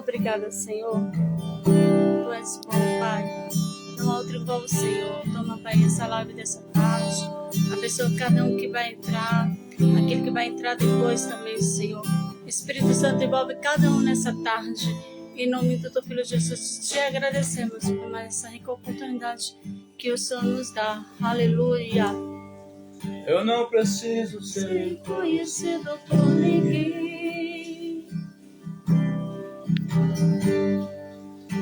obrigada, Senhor. Tu és bom, Pai. Não há outro igual o Senhor. Toma, Pai, essa live dessa tarde. Abençoa cada um que vai entrar, aquele que vai entrar depois também, Senhor. Espírito Santo, envolve cada um nessa tarde. Em nome do teu Filho Jesus, te agradecemos por mais essa rica oportunidade que o Senhor nos dá. Aleluia. Eu não preciso ser conhecido por ninguém.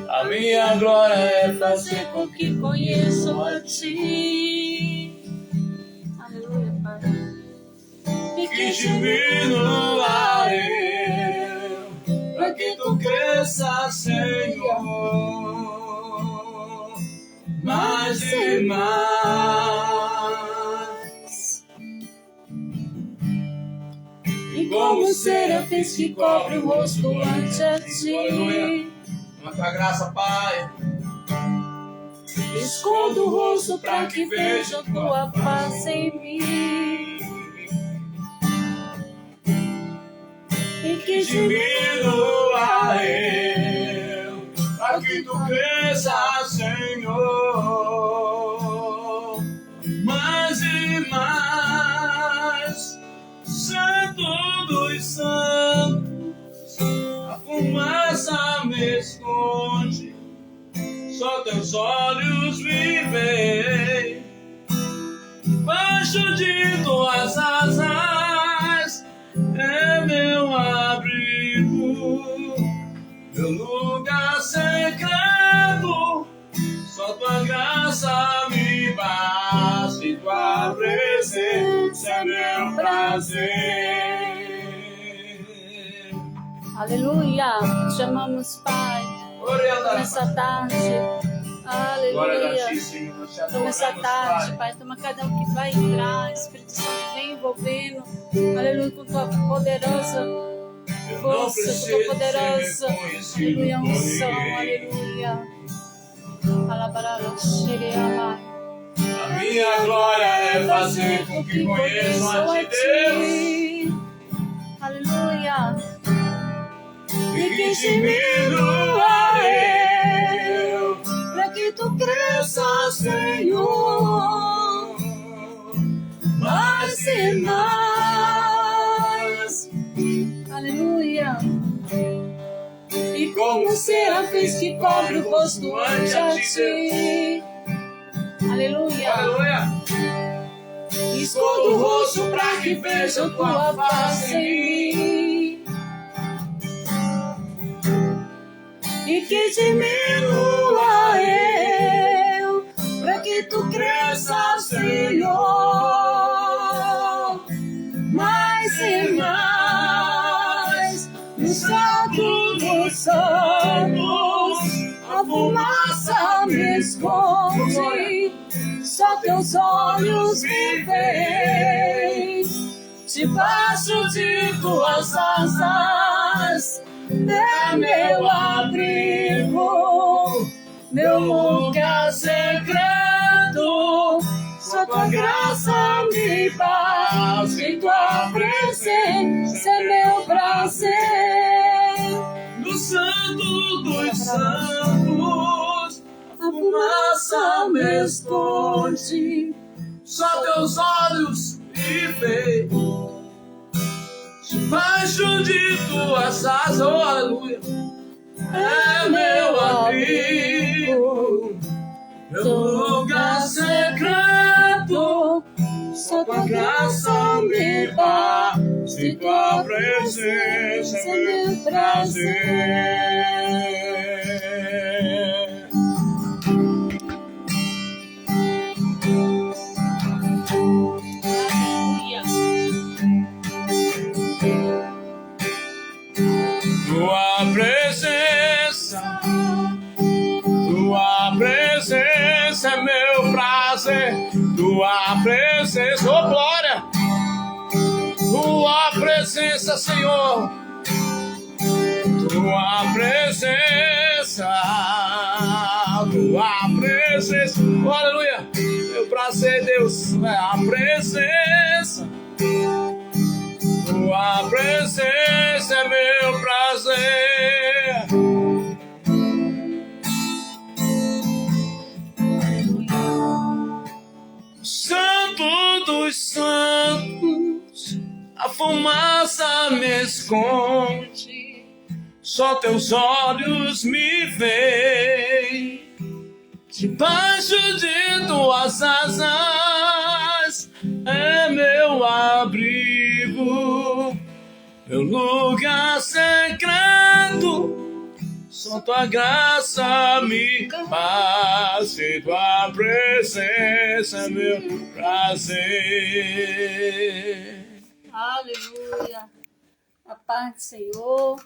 A minha glória é fazer com que conheço a ti. Aleluia, Pai. E que diminua eu, pra que tu cresça, Senhor, mais e mais. E como serafins que cobre o rosto ante a ti. Aleluia. Com a tua graça, Pai. Escondo o rosto pra que veja a tua face em mim. E que diminua eu, pra que tu cresça, Senhor, mais e mais. Santo dos santos, a fumaça me esconde, só teus olhos me veem. Baixo de tuas asas é meu abrigo, meu lugar secreto. Só tua graça me basta e tua presença é meu prazer. Aleluia, te amamos, Pai, nessa tarde. Aleluia. Toma essa tarde, Pai. Toma cada um que vai entrar. Espírito Santo, vem envolvendo. Aleluia, com tua poderosa força, com tua poderosa, aleluia, unção. Aleluia. Alabarala, xereama. A minha glória é fazer com que conheçam a ti, Deus. Aleluia. E que diminua eu, pra que tu cresça, Senhor, mais e mais. Aleluia. E como serafins que cobre o rosto ante a ti. Aleluia. Aleluia. Escondo o rosto pra que veja tua face em mim. E que diminua eu, pra que tu cresça, Senhor, mais e mais. No santo dos santos, a fumaça me esconde, só teus olhos me veem. Debaixo de tuas asas é meu abrigo, meu lugar secreto. Só tua graça me basta e tua presença é meu prazer. No santo dos santos, A fumaça me esconde, só teus olhos me veem. Debaixo de tuas asas, oh, aleluia, é meu abrigo, meu lugar secreto. só Tua graça me basta e tua presença é meu prazer. Tua presença é meu prazer. Tua presença, oh glória, tua presença, Senhor, tua presença, oh, aleluia, meu prazer, Deus, é a presença, tua presença é meu prazer. fumaça me esconde, só teus olhos me veem. Debaixo de tuas asas é meu abrigo, meu lugar secreto. Só tua graça me faz, e tua presença é meu prazer. Aleluia. A paz do Senhor.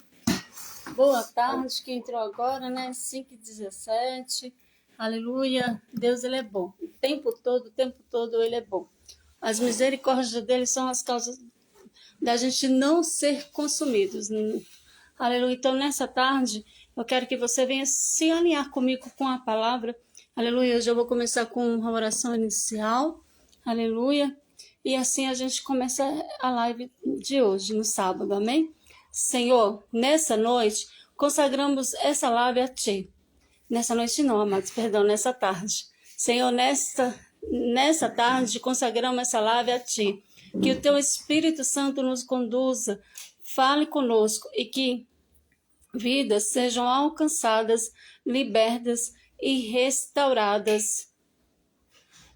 Boa tarde, que entrou agora, né? 5h17. Aleluia. Deus, Ele é bom. O tempo todo Ele é bom. As misericórdias dele são as causas da gente não ser consumidos. Aleluia. Então, nessa tarde, eu quero que você venha se alinhar comigo com a palavra. Aleluia. Hoje eu vou começar com uma oração inicial. Aleluia. E assim a gente começa a live de hoje, no sábado. Amém? Senhor, nessa noite, consagramos essa live a Ti. Nessa noite não, amados, perdão, nessa tarde. Senhor, nessa tarde, consagramos essa live a Ti. Que o Teu Espírito Santo nos conduza, fale conosco e que vidas sejam alcançadas, libertas e restauradas.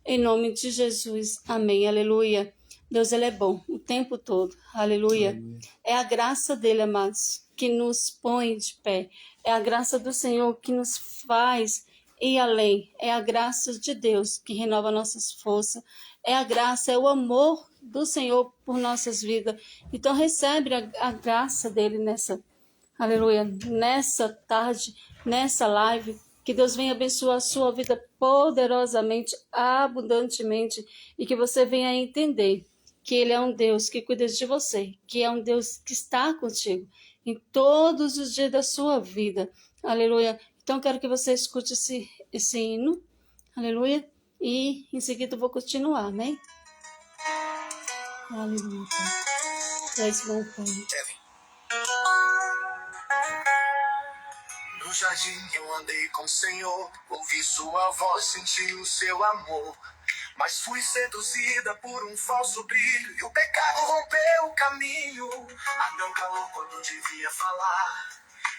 Em nome de Jesus. Amém. Aleluia. Deus, Ele é bom o tempo todo. Aleluia. É a graça dele, amados, que nos põe de pé. É a graça do Senhor que nos faz ir além. É a graça de Deus que renova nossas forças. É a graça, é o amor do Senhor por nossas vidas. Então, recebe a graça dele aleluia, nessa tarde, nessa live. Que Deus venha abençoar a sua vida poderosamente, abundantemente, e que você venha entender que Ele é um Deus que cuida de você, que é um Deus que está contigo em todos os dias da sua vida. Aleluia. Então, quero que você escute esse hino. Aleluia. E em seguida eu vou continuar, amém? Aleluia. Tu és bom, Pai. No jardim eu andei com o Senhor, ouvi sua voz, senti o seu amor. Mas fui seduzida por um falso brilho e o pecado rompeu o caminho. Adão calou quando devia falar,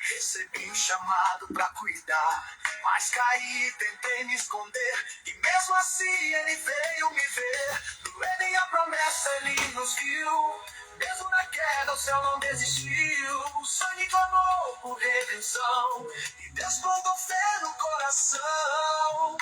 recebi o chamado pra cuidar. Mas caí, tentei me esconder e mesmo assim ele veio me ver. No Éden a promessa ele nos viu, mesmo na queda o céu não desistiu. O sangue clamou por redenção e Deus plantou fé no coração.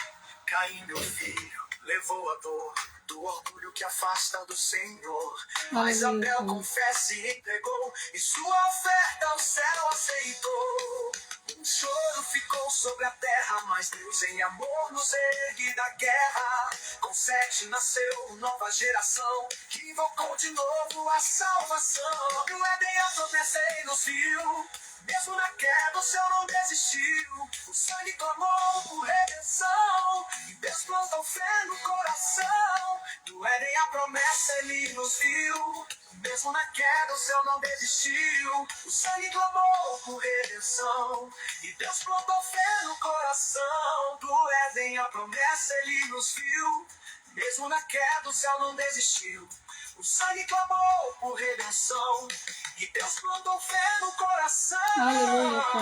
Caim, meu filho, levou a dor do orgulho que afasta do Senhor. Mas Abel confessa e entregou, e sua oferta o céu aceitou. Um choro ficou sobre a terra, mas Deus em amor nos ergue da guerra. Com Sete nasceu nova geração, que invocou de novo a salvação. No Éden a promessa ele nos viu, mesmo na queda o céu não desistiu. O sangue clamou por redenção e Deus plantou fé no coração. Do Éden a promessa ele nos viu, mesmo na queda o céu não desistiu. O sangue clamou por redenção e Deus plantou fé no coração. Do Éden a promessa ele nos viu, mesmo na queda o céu não desistiu. O sangue clamou por redenção e Deus plantou fé no coração. Aleluia, Pai.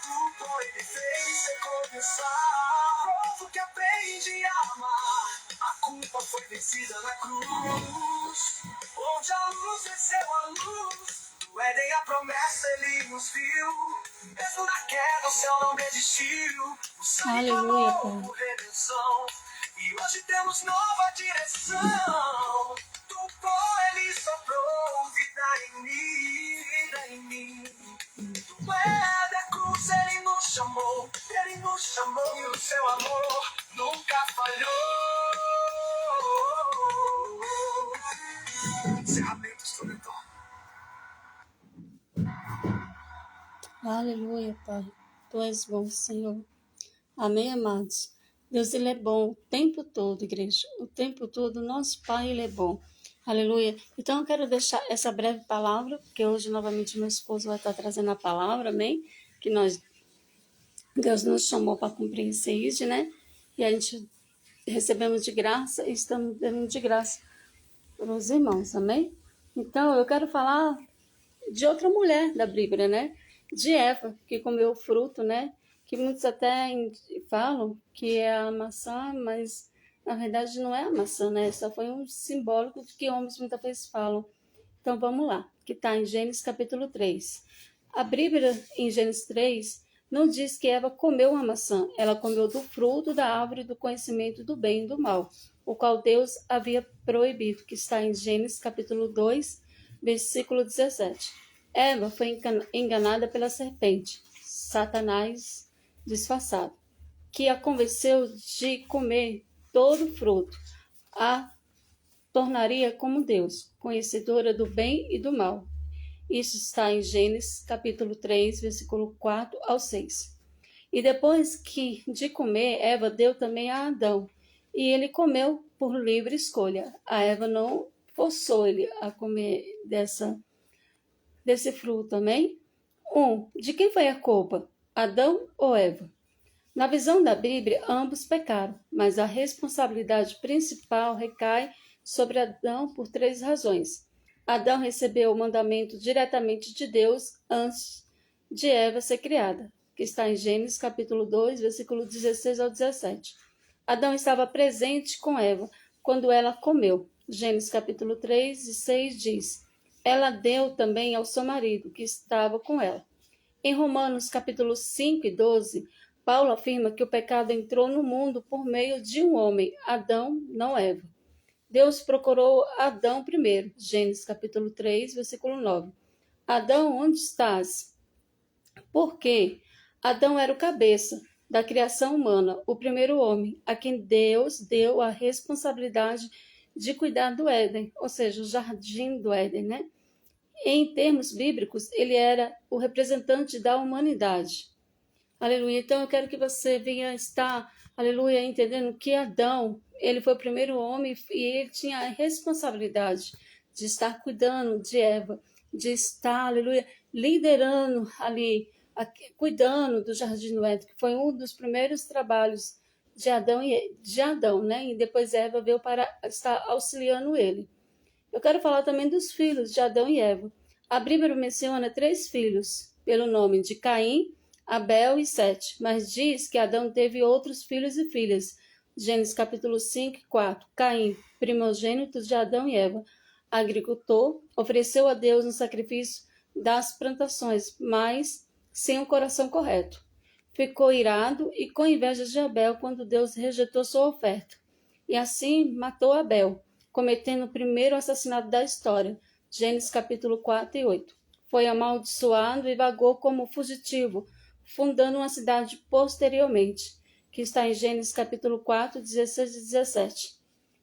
Tudo ele fez recomeçar. Povo que aprende a amar, a culpa foi vencida na cruz, onde a luz venceu a luz. Do Éden a promessa ele nos viu, mesmo na queda o céu não desistiu. O sangue Aleluia, clamou por redenção e hoje temos nova direção. Do pó ele soprou vida em mim, vida em mim. Do Éden da cruz ele nos chamou e o seu amor nunca falhou. Encerramento, Soledad. Aleluia, Pai. Tu és bom, Senhor. Amém, amados? Deus, Ele é bom o tempo todo, igreja. O tempo todo, nosso Pai, Ele é bom. Aleluia. Então, eu quero deixar essa breve palavra, porque hoje, novamente, meu esposo vai estar trazendo a palavra, amém? Que Deus nos chamou para cumprir esse ID, né? E a gente recebemos de graça e estamos dando de graça para os irmãos, amém? Então, eu quero falar de outra mulher da Bíblia, né? De Eva, que comeu o fruto, né? Que muitos até falam que é a maçã, mas na verdade não é a maçã, né? Só foi um simbólico de que homens muitas vezes falam. Então vamos lá, que está em Gênesis capítulo 3. A Bíblia, em Gênesis 3, não diz que Eva comeu uma maçã, ela comeu do fruto da árvore do conhecimento do bem e do mal, o qual Deus havia proibido, que está em Gênesis capítulo 2, versículo 17. Eva foi enganada pela serpente, Satanás disfarçado, que a convenceu de comer todo o fruto, a tornaria como Deus, conhecedora do bem e do mal. Isso está em Gênesis capítulo 3, versículo 4 ao 6. E depois de comer, Eva deu também a Adão, e ele comeu por livre escolha. A Eva não forçou ele a comer desse fruto, amém? De quem foi a culpa? Adão ou Eva? Na visão da Bíblia, ambos pecaram, mas a responsabilidade principal recai sobre Adão por 3 razões. Adão recebeu o mandamento diretamente de Deus antes de Eva ser criada, que está em Gênesis capítulo 2, versículo 16 ao 17. Adão estava presente com Eva quando ela comeu. Gênesis capítulo 3 e 6 diz: ela deu também ao seu marido, que estava com ela. Em Romanos capítulo 5 e 12, Paulo afirma que o pecado entrou no mundo por meio de um homem, Adão, não Eva. Deus procurou Adão primeiro. Gênesis capítulo 3, versículo 9. Adão, onde estás? Porque Adão era o cabeça da criação humana, o primeiro homem, a quem Deus deu a responsabilidade de cuidar do Éden, ou seja, o jardim do Éden, né? Em termos bíblicos, ele era o representante da humanidade. Aleluia. Então eu quero que você venha estar, aleluia, entendendo que Adão, ele foi o primeiro homem e ele tinha a responsabilidade de estar cuidando de Eva, de estar, aleluia, liderando ali, cuidando do jardim do Éden, que foi um dos primeiros trabalhos de Adão, né? E depois Eva veio para estar auxiliando ele. Eu quero falar também dos filhos de Adão e Eva. A Bíblia menciona 3 filhos, pelo nome de Caim, Abel e Sete, mas diz que Adão teve outros filhos e filhas. Gênesis capítulo 5 e 4. Caim, primogênito de Adão e Eva, agricultor, ofereceu a Deus um sacrifício das plantações, mas sem o coração correto. Ficou irado e com inveja de Abel quando Deus rejeitou sua oferta. E assim matou Abel, cometendo o primeiro assassinato da história. Gênesis capítulo 4 e 8. Foi amaldiçoado e vagou como fugitivo, fundando uma cidade posteriormente, que está em Gênesis capítulo 4, 16 e 17.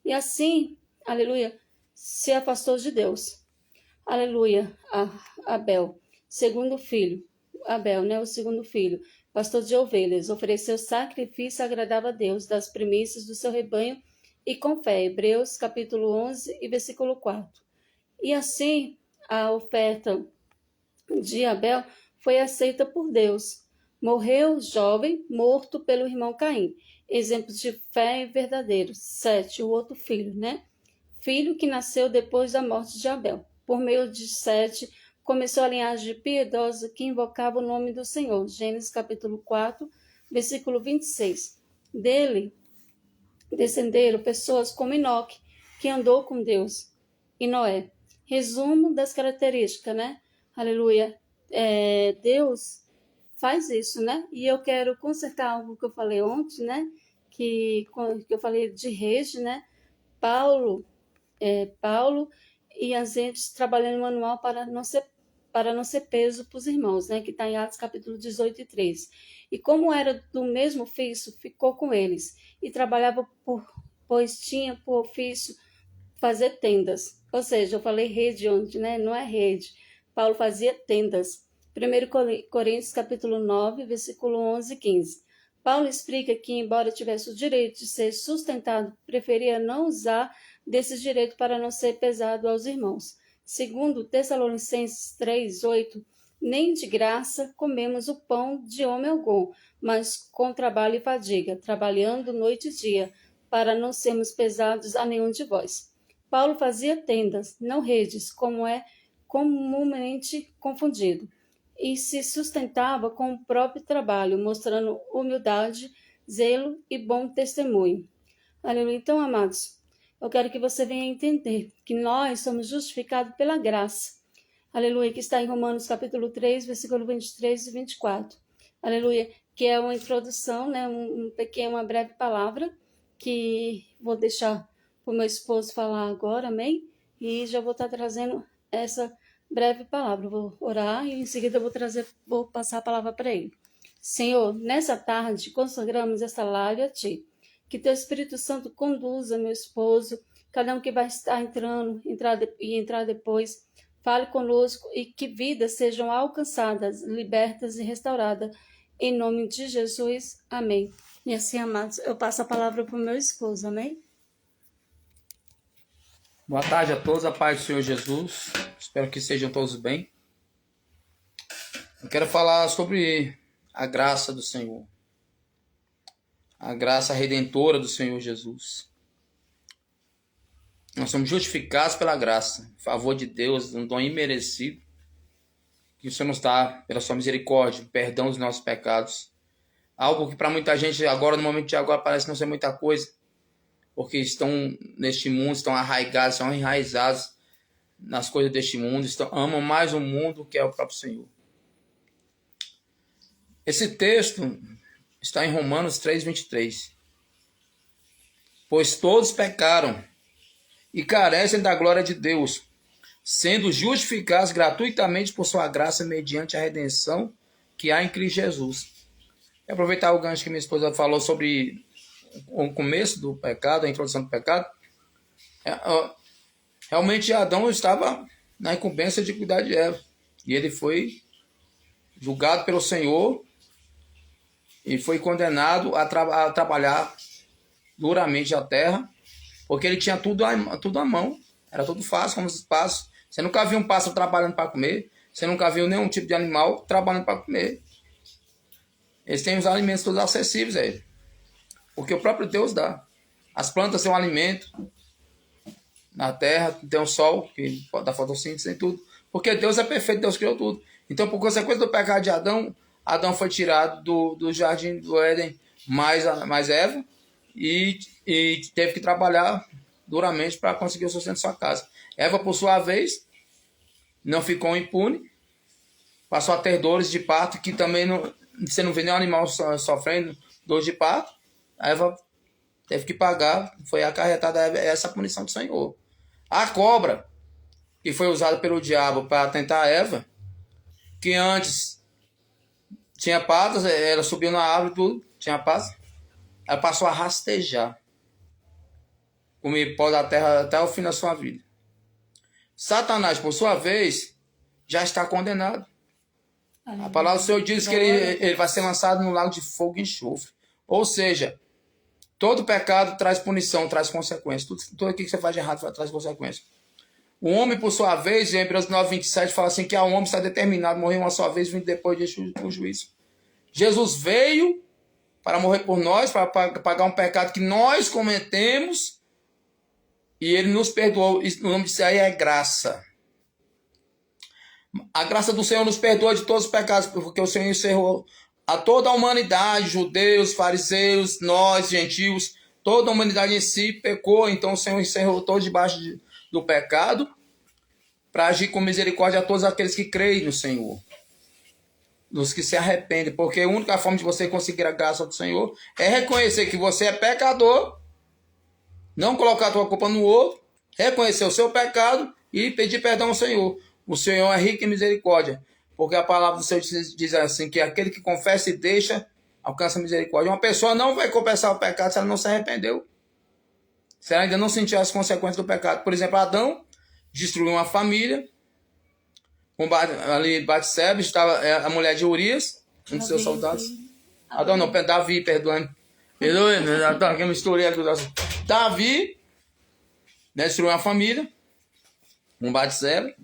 E assim, aleluia, se afastou de Deus. Aleluia, Abel, segundo filho, Abel, né, o segundo filho, pastor de ovelhas, ofereceu sacrifício agradável a Deus das primícias do seu rebanho e com fé. Hebreus capítulo 11 e versículo 4. E assim, a oferta de Abel foi aceita por Deus. Morreu jovem, morto pelo irmão Caim. Exemplos de fé verdadeiros. 7, o outro filho, né? Filho que nasceu depois da morte de Abel. Por meio de Sete, começou a linhagem piedosa que invocava o nome do Senhor. Gênesis capítulo 4, versículo 26. Dele descenderam pessoas como Enoque, que andou com Deus, e Noé. Resumo das características, né? Aleluia. Deus faz isso, né? E eu quero consertar algo que eu falei ontem, né? Que eu falei de Rede, né? Paulo e as gente trabalhando no manual para não ser peso para os irmãos, né? Que está em Atos capítulo 18 e 3. E como era do mesmo ofício, ficou com eles e trabalhava pois tinha por ofício fazer tendas. Ou seja, eu falei rede ontem, né? Não é rede. Paulo fazia tendas. 1 Coríntios capítulo 9, versículo 11 e 15. Paulo explica que, embora tivesse o direito de ser sustentado, preferia não usar desse direito para não ser pesado aos irmãos. Segundo Tessalonicenses 3, 8, nem de graça comemos o pão de homem algum, mas com trabalho e fadiga, trabalhando noite e dia, para não sermos pesados a nenhum de vós. Paulo fazia tendas, não redes, como é comumente confundido, e se sustentava com o próprio trabalho, mostrando humildade, zelo e bom testemunho. Aleluia. Então, amados, eu quero que você venha entender que nós somos justificados pela graça. Aleluia, que está em Romanos capítulo 3, versículo 23 e 24. Aleluia, que é uma introdução, né, uma breve palavra que vou deixar para o meu esposo falar agora, amém? E já vou estar trazendo essa breve palavra. Vou orar e em seguida vou passar a palavra para ele. Senhor, nessa tarde consagramos esta live a Ti. Que Teu Espírito Santo conduza meu esposo, cada um que vai estar entrar depois. Fale conosco e que vidas sejam alcançadas, libertas e restauradas. Em nome de Jesus, amém. E assim, amados, eu passo a palavra para o meu esposo, amém? Boa tarde a todos, a paz do Senhor Jesus. Espero que sejam todos bem. Eu quero falar sobre a graça do Senhor. A graça redentora do Senhor Jesus. Nós somos justificados pela graça, favor de Deus, um dom imerecido, que o Senhor nos dá pela sua misericórdia, perdão dos nossos pecados. Algo que para muita gente agora, no momento de agora, parece não ser muita coisa, porque estão neste mundo, estão arraigados, estão enraizados nas coisas deste mundo, amam mais o mundo que é o próprio Senhor. Esse texto está em Romanos 3:23. Pois todos pecaram e carecem da glória de Deus, sendo justificados gratuitamente por sua graça mediante a redenção que há em Cristo Jesus. E aproveitar o gancho que minha esposa falou sobre o começo do pecado, a introdução do pecado. Realmente Adão estava na incumbência de cuidar de Eva. E ele foi julgado pelo Senhor e foi condenado a trabalhar duramente a terra, porque ele tinha tudo à mão. Era tudo fácil, como os pássaros. Você nunca viu um pássaro trabalhando para comer. Você nunca viu nenhum tipo de animal trabalhando para comer. Eles têm os alimentos todos acessíveis a ele. Porque o próprio Deus dá. As plantas têm um alimento. Na terra tem o sol, que dá fotossíntese e tudo. Porque Deus é perfeito, Deus criou tudo. Então, por consequência do pecado de Adão, Adão foi tirado do jardim do Éden, mais Eva, e teve que trabalhar duramente para conseguir o sustento de sua casa. Eva, por sua vez, não ficou impune, passou a ter dores de parto, que também você não vê nenhum animal sofrendo dores de parto. A Eva teve que pagar, foi acarretada essa punição do Senhor. A cobra, que foi usada pelo diabo para tentar Eva, que antes tinha patas, ela subiu na árvore, tudo, tinha patas, ela passou a rastejar, comer pó da terra até o fim da sua vida. Satanás, por sua vez, já está condenado. A palavra do Senhor diz que ele vai ser lançado no lago de fogo e enxofre. Ou seja, todo pecado traz punição, traz consequências. Tudo aquilo que você faz de errado traz consequências. O homem, por sua vez, em Hebreus 9:27, fala assim que o homem está determinado a morrer uma só vez, vindo depois do juízo. Jesus veio para morrer por nós, para pagar um pecado que nós cometemos, e ele nos perdoou. O nome disso aí é graça. A graça do Senhor nos perdoa de todos os pecados, porque o Senhor encerrou a toda a humanidade, judeus, fariseus, nós, gentios, toda a humanidade em si pecou, então o Senhor encerrou todos debaixo do pecado, para agir com misericórdia a todos aqueles que creem no Senhor, dos que se arrependem, porque a única forma de você conseguir a graça do Senhor é reconhecer que você é pecador, não colocar a tua culpa no outro, reconhecer o seu pecado e pedir perdão ao Senhor. O Senhor é rico em misericórdia, porque a palavra do Senhor diz assim, que aquele que confessa e deixa, alcança misericórdia. Uma pessoa não vai confessar o pecado se ela não se arrependeu, se ela ainda não sentiu as consequências do pecado. Por exemplo, Adão destruiu uma família, ali Batseba, estava a mulher de Urias, um dos seus soldados. Adão não, Davi, perdoe, que eu misturei ali. Davi, né, destruiu uma família, com Batseba,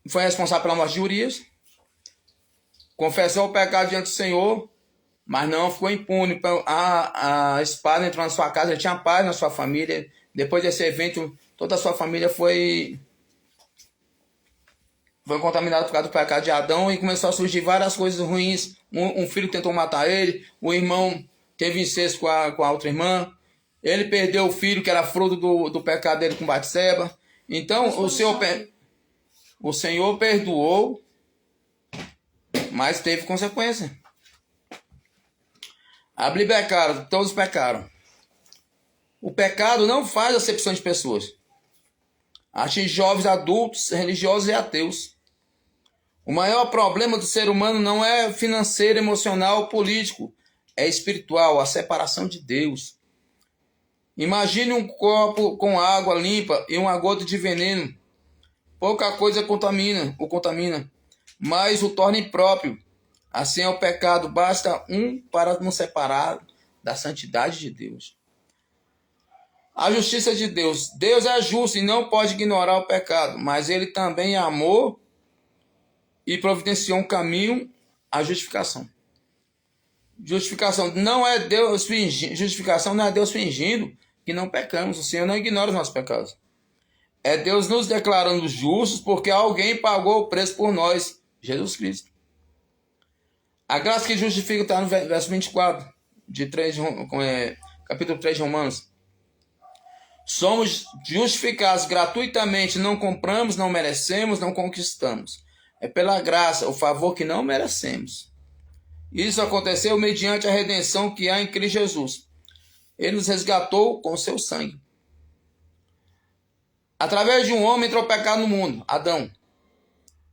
foi responsável pela morte de Urias, confessou o pecado diante do Senhor, mas não ficou impune. A espada entrou na sua casa, ele tinha paz na sua família. Depois desse evento, toda a sua família foi contaminada por causa do pecado de Adão e começou a surgir várias coisas ruins. Um filho tentou matar ele, o irmão teve incesto com a outra irmã, ele perdeu o filho que era fruto do pecado dele com Batseba. Então o Senhor perdoou, mas teve consequência. A Bíblia pecaram, todos pecaram. O pecado não faz acepção de pessoas. Atinge jovens, adultos, religiosos e ateus. O maior problema do ser humano não é financeiro, emocional ou político. É espiritual, a separação de Deus. Imagine um copo com água limpa e uma gota de veneno. Pouca coisa o contamina, mas o torna impróprio. Assim é o pecado, basta um para nos separar da santidade de Deus. A justiça de Deus. Deus é justo e não pode ignorar o pecado, mas ele também amou e providenciou um caminho à justificação. Justificação não é Deus fingindo que não pecamos. O Senhor não ignora os nossos pecados. É Deus nos declarando justos porque alguém pagou o preço por nós, Jesus Cristo. A graça que justifica está no verso 24, capítulo 3 de Romanos. Somos justificados gratuitamente, não compramos, não merecemos, não conquistamos. É pela graça, o favor que não merecemos. Isso aconteceu mediante a redenção que há em Cristo Jesus. Ele nos resgatou com o seu sangue. Através de um homem entrou o pecado no mundo, Adão.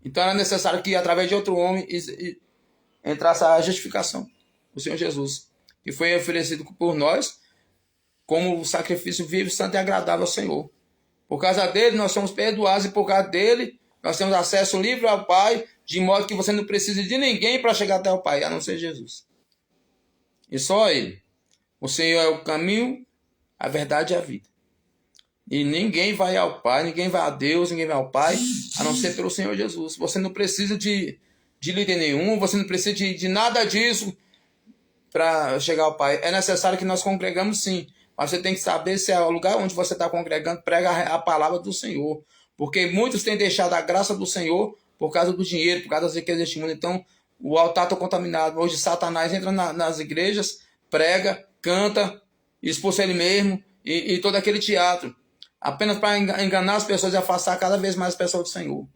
Então era necessário que através de outro homem entrasse a justificação, o Senhor Jesus, que foi oferecido por nós como sacrifício vivo, santo e agradável ao Senhor. Por causa dele nós somos perdoados e por causa dele nós temos acesso livre ao Pai, de modo que você não precisa de ninguém para chegar até o Pai, a não ser Jesus. E só Ele. O Senhor é o caminho, a verdade e a vida. E ninguém vai ao Pai, ninguém vai a Deus, ninguém vai ao Pai, a não ser pelo Senhor Jesus. Você não precisa de líder nenhum, você não precisa de nada disso para chegar ao Pai. É necessário que nós congregamos sim, mas você tem que saber se é o lugar onde você está congregando, prega a palavra do Senhor. Porque muitos têm deixado a graça do Senhor por causa do dinheiro, por causa das riquezas deste mundo. Então, o altar está contaminado. Hoje, Satanás entra nas igrejas, prega, canta, expulsa ele mesmo e todo aquele teatro. Apenas para enganar as pessoas e afastar cada vez mais as pessoas do Senhor.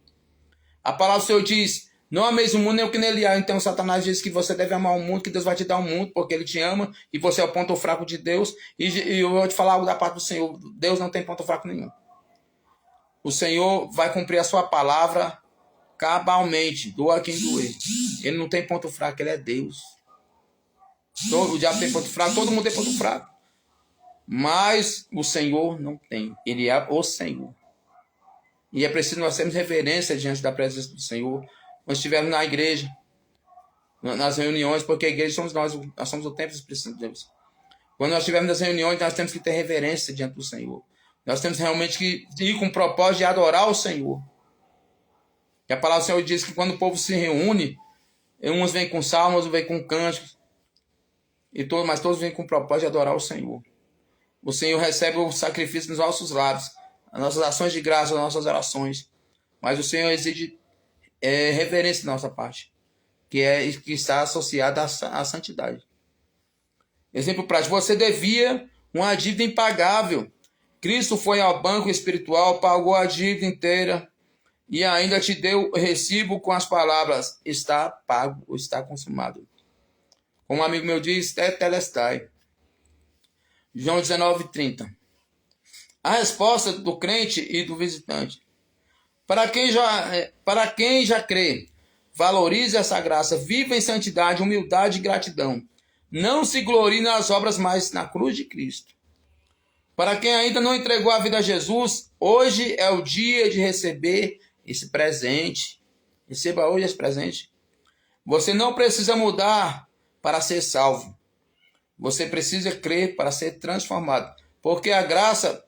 A palavra do Senhor diz, não ameis o mundo nem o que nele há. Então, Satanás diz que você deve amar o mundo, que Deus vai te dar o mundo, porque ele te ama e você é o ponto fraco de Deus. E eu vou te falar algo da parte do Senhor. Deus não tem ponto fraco nenhum. O Senhor vai cumprir a sua palavra cabalmente, doa quem doer. Ele não tem ponto fraco, ele é Deus. O diabo tem ponto fraco, todo mundo tem ponto fraco. Mas o Senhor não tem, ele é o Senhor. E é preciso nós termos reverência diante da presença do Senhor. Nós estivermos na igreja, nas reuniões, porque a igreja somos nós somos o templo do Espírito Santo de Deus. Quando nós estivermos nas reuniões, nós temos que ter reverência diante do Senhor. Nós temos realmente que ir com o propósito de adorar o Senhor. E a palavra do Senhor diz que quando o povo se reúne, uns vêm com salmos, outros vêm com cânticos, mas todos vêm com o propósito de adorar o Senhor. O Senhor recebe o sacrifício nos nossos lábios, as nossas ações de graça, as nossas orações. Mas o Senhor exige reverência da nossa parte, que está associada à santidade. Exemplo prático, você devia uma dívida impagável. Cristo foi ao banco espiritual, pagou a dívida inteira e ainda te deu o recibo com as palavras, está pago ou está consumado. Como um amigo meu diz, tetelestai. João 19:30. A resposta do crente e do visitante. Para quem já crê, valorize essa graça, viva em santidade, humildade e gratidão. Não se glorie nas obras, mas na cruz de Cristo. Para quem ainda não entregou a vida a Jesus, hoje é o dia de receber esse presente. Receba hoje esse presente. Você não precisa mudar para ser salvo. Você precisa crer para ser transformado. Porque a graça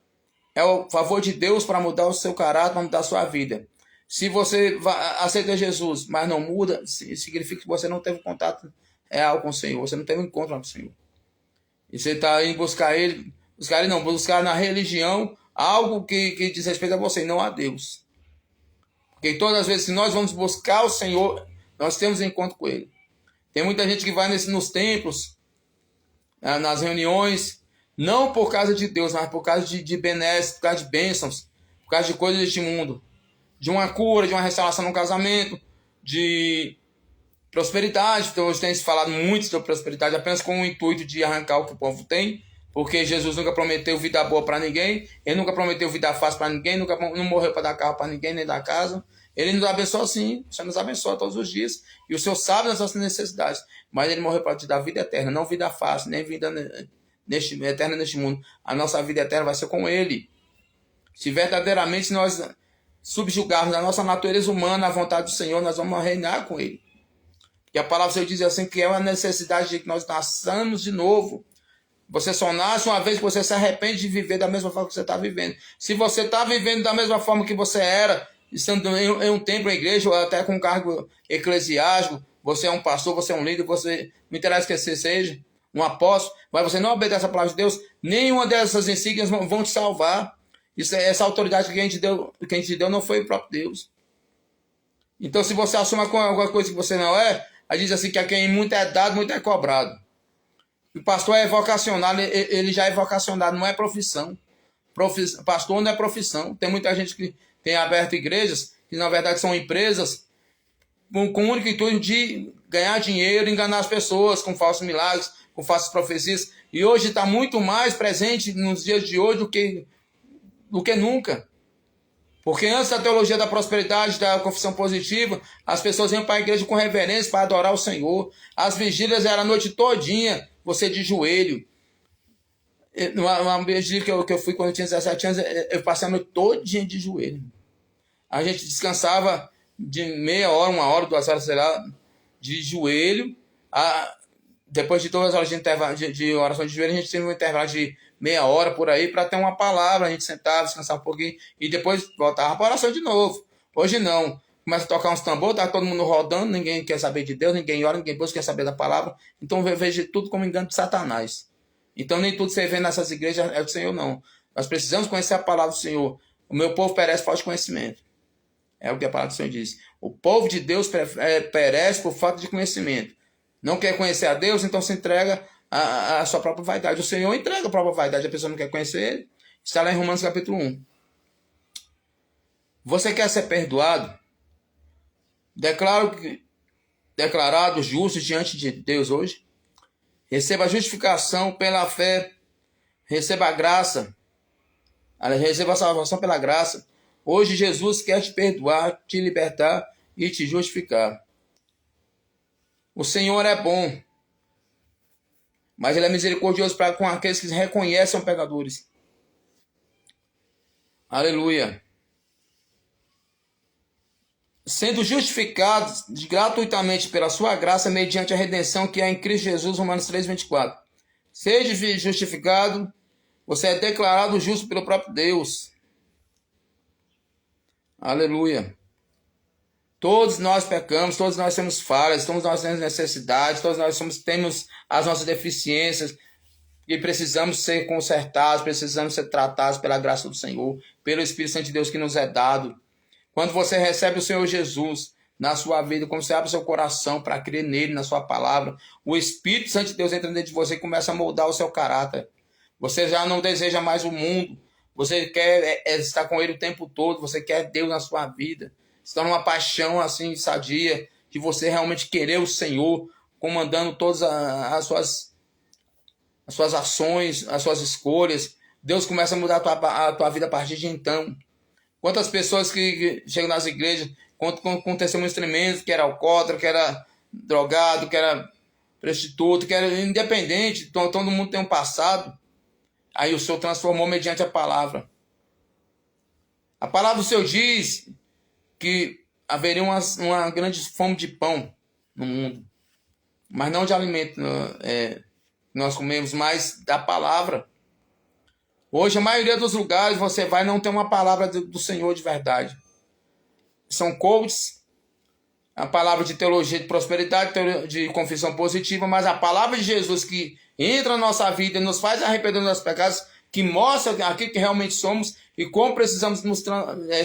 é o favor de Deus para mudar o seu caráter, para mudar a sua vida. Se você aceita Jesus, mas não muda, significa que você não teve contato real com o Senhor, você não teve um encontro com o Senhor. E você está indo buscar na religião algo que diz respeito a você, não a Deus. Porque todas as vezes que nós vamos buscar o Senhor, nós temos um encontro com Ele. Tem muita gente que vai nos templos, nas reuniões, não por causa de Deus, mas por causa de benesses, por causa de bênçãos, por causa de coisas deste mundo. De uma cura, de uma restauração no casamento, de prosperidade. Então, hoje tem se falado muito sobre prosperidade apenas com o intuito de arrancar o que o povo tem, porque Jesus nunca prometeu vida boa para ninguém, Ele nunca prometeu vida fácil para ninguém, não morreu para dar carro para ninguém, nem dar casa. Ele nos abençoa sim, o Senhor nos abençoa todos os dias, e o Senhor sabe das nossas necessidades, mas Ele morreu para te dar vida eterna, não vida fácil, nem vida eterna neste mundo. A nossa vida eterna vai ser com Ele. Se verdadeiramente nós subjugarmos a nossa natureza humana à vontade do Senhor, nós vamos reinar com Ele. E a palavra do Senhor diz assim, que é uma necessidade de que nós nasçamos de novo. Você só nasce uma vez que você se arrepende de viver da mesma forma que você está vivendo. Se você está vivendo da mesma forma que você era, estando em um templo, em igreja, ou até com um cargo eclesiástico, você é um pastor, você é um líder, você, não interessa que você seja um apóstolo, mas você não obedece a palavra de Deus, nenhuma dessas insígnias vão te salvar. Essa autoridade que a gente deu não foi o próprio Deus. Então, se você assume alguma coisa que você não é, aí diz assim que a quem muito é dado, muito é cobrado. O pastor é vocacionado, ele já é vocacionado, não é profissão. Pastor não é profissão. Tem muita gente que tem aberto igrejas, que na verdade são empresas, com o único intuito de ganhar dinheiro, enganar as pessoas com falsos milagres, com falsas profecias. E hoje está muito mais presente nos dias de hoje do que nunca. Porque antes da teologia da prosperidade, da confissão positiva, as pessoas iam para a igreja com reverência para adorar o Senhor. As vigílias eram a noite todinha, você de joelho. Uma vigília que eu fui quando eu tinha 17 anos, eu passei a noite todinha de joelho. A gente descansava de meia hora, 1 hora, 2 horas, sei lá, de joelho. Depois de 2 horas de oração de joelho, a gente tinha um intervalo de meia hora por aí para ter uma palavra. A gente sentava, descansava um pouquinho e depois voltava para a oração de novo. Hoje não. Começa a tocar uns tambores, tá todo mundo rodando, ninguém quer saber de Deus, ninguém ora, ninguém busca, quer saber da palavra. Então eu vejo tudo como engano de Satanás. Então nem tudo que você vê nessas igrejas é do Senhor, não. Nós precisamos conhecer a palavra do Senhor. O meu povo perece por falta de conhecimento. É o que a palavra do Senhor diz. O povo de Deus perece por falta de conhecimento. Não quer conhecer a Deus, então se entrega à sua própria vaidade. O Senhor entrega a própria vaidade, a pessoa não quer conhecer Ele. Está lá em Romanos capítulo 1. Você quer ser perdoado? Declarado justo diante de Deus hoje? Receba a justificação pela fé. Receba a graça. Receba a salvação pela graça. Hoje Jesus quer te perdoar, te libertar e te justificar. O Senhor é bom, mas Ele é misericordioso com aqueles que reconhecem pecadores. Aleluia. Sendo justificados gratuitamente pela sua graça, mediante a redenção que há em Cristo Jesus, Romanos 3,24. Seja justificado, você é declarado justo pelo próprio Deus. Aleluia. Todos nós pecamos, todos nós temos falhas, todos nós temos necessidades, todos nós temos as nossas deficiências e precisamos ser consertados, precisamos ser tratados pela graça do Senhor, pelo Espírito Santo de Deus que nos é dado. Quando você recebe o Senhor Jesus na sua vida, quando você abre o seu coração para crer nele, na sua palavra, o Espírito Santo de Deus entra dentro de você e começa a moldar o seu caráter. Você já não deseja mais o mundo, você quer estar com ele o tempo todo, você quer Deus na sua vida. Está numa paixão assim sadia, de você realmente querer o Senhor, comandando todas as suas ações, as suas escolhas. Deus começa a mudar a tua vida a partir de então. Quantas pessoas que chegam nas igrejas com testemunhos tremendos, que era alcoólatra, que era drogado, que era prostituto, que era independente, todo mundo tem um passado. Aí o Senhor transformou mediante a palavra. A palavra do Senhor diz que haveria uma grande fome de pão no mundo, mas não de alimento que nós comemos, mas da palavra. Hoje a maioria dos lugares você vai não ter uma palavra do Senhor de verdade. São coaches, a palavra de teologia de prosperidade, de confissão positiva, mas a palavra de Jesus que entra na nossa vida e nos faz arrepender dos nossos pecados, que mostra aquilo que realmente somos e como precisamos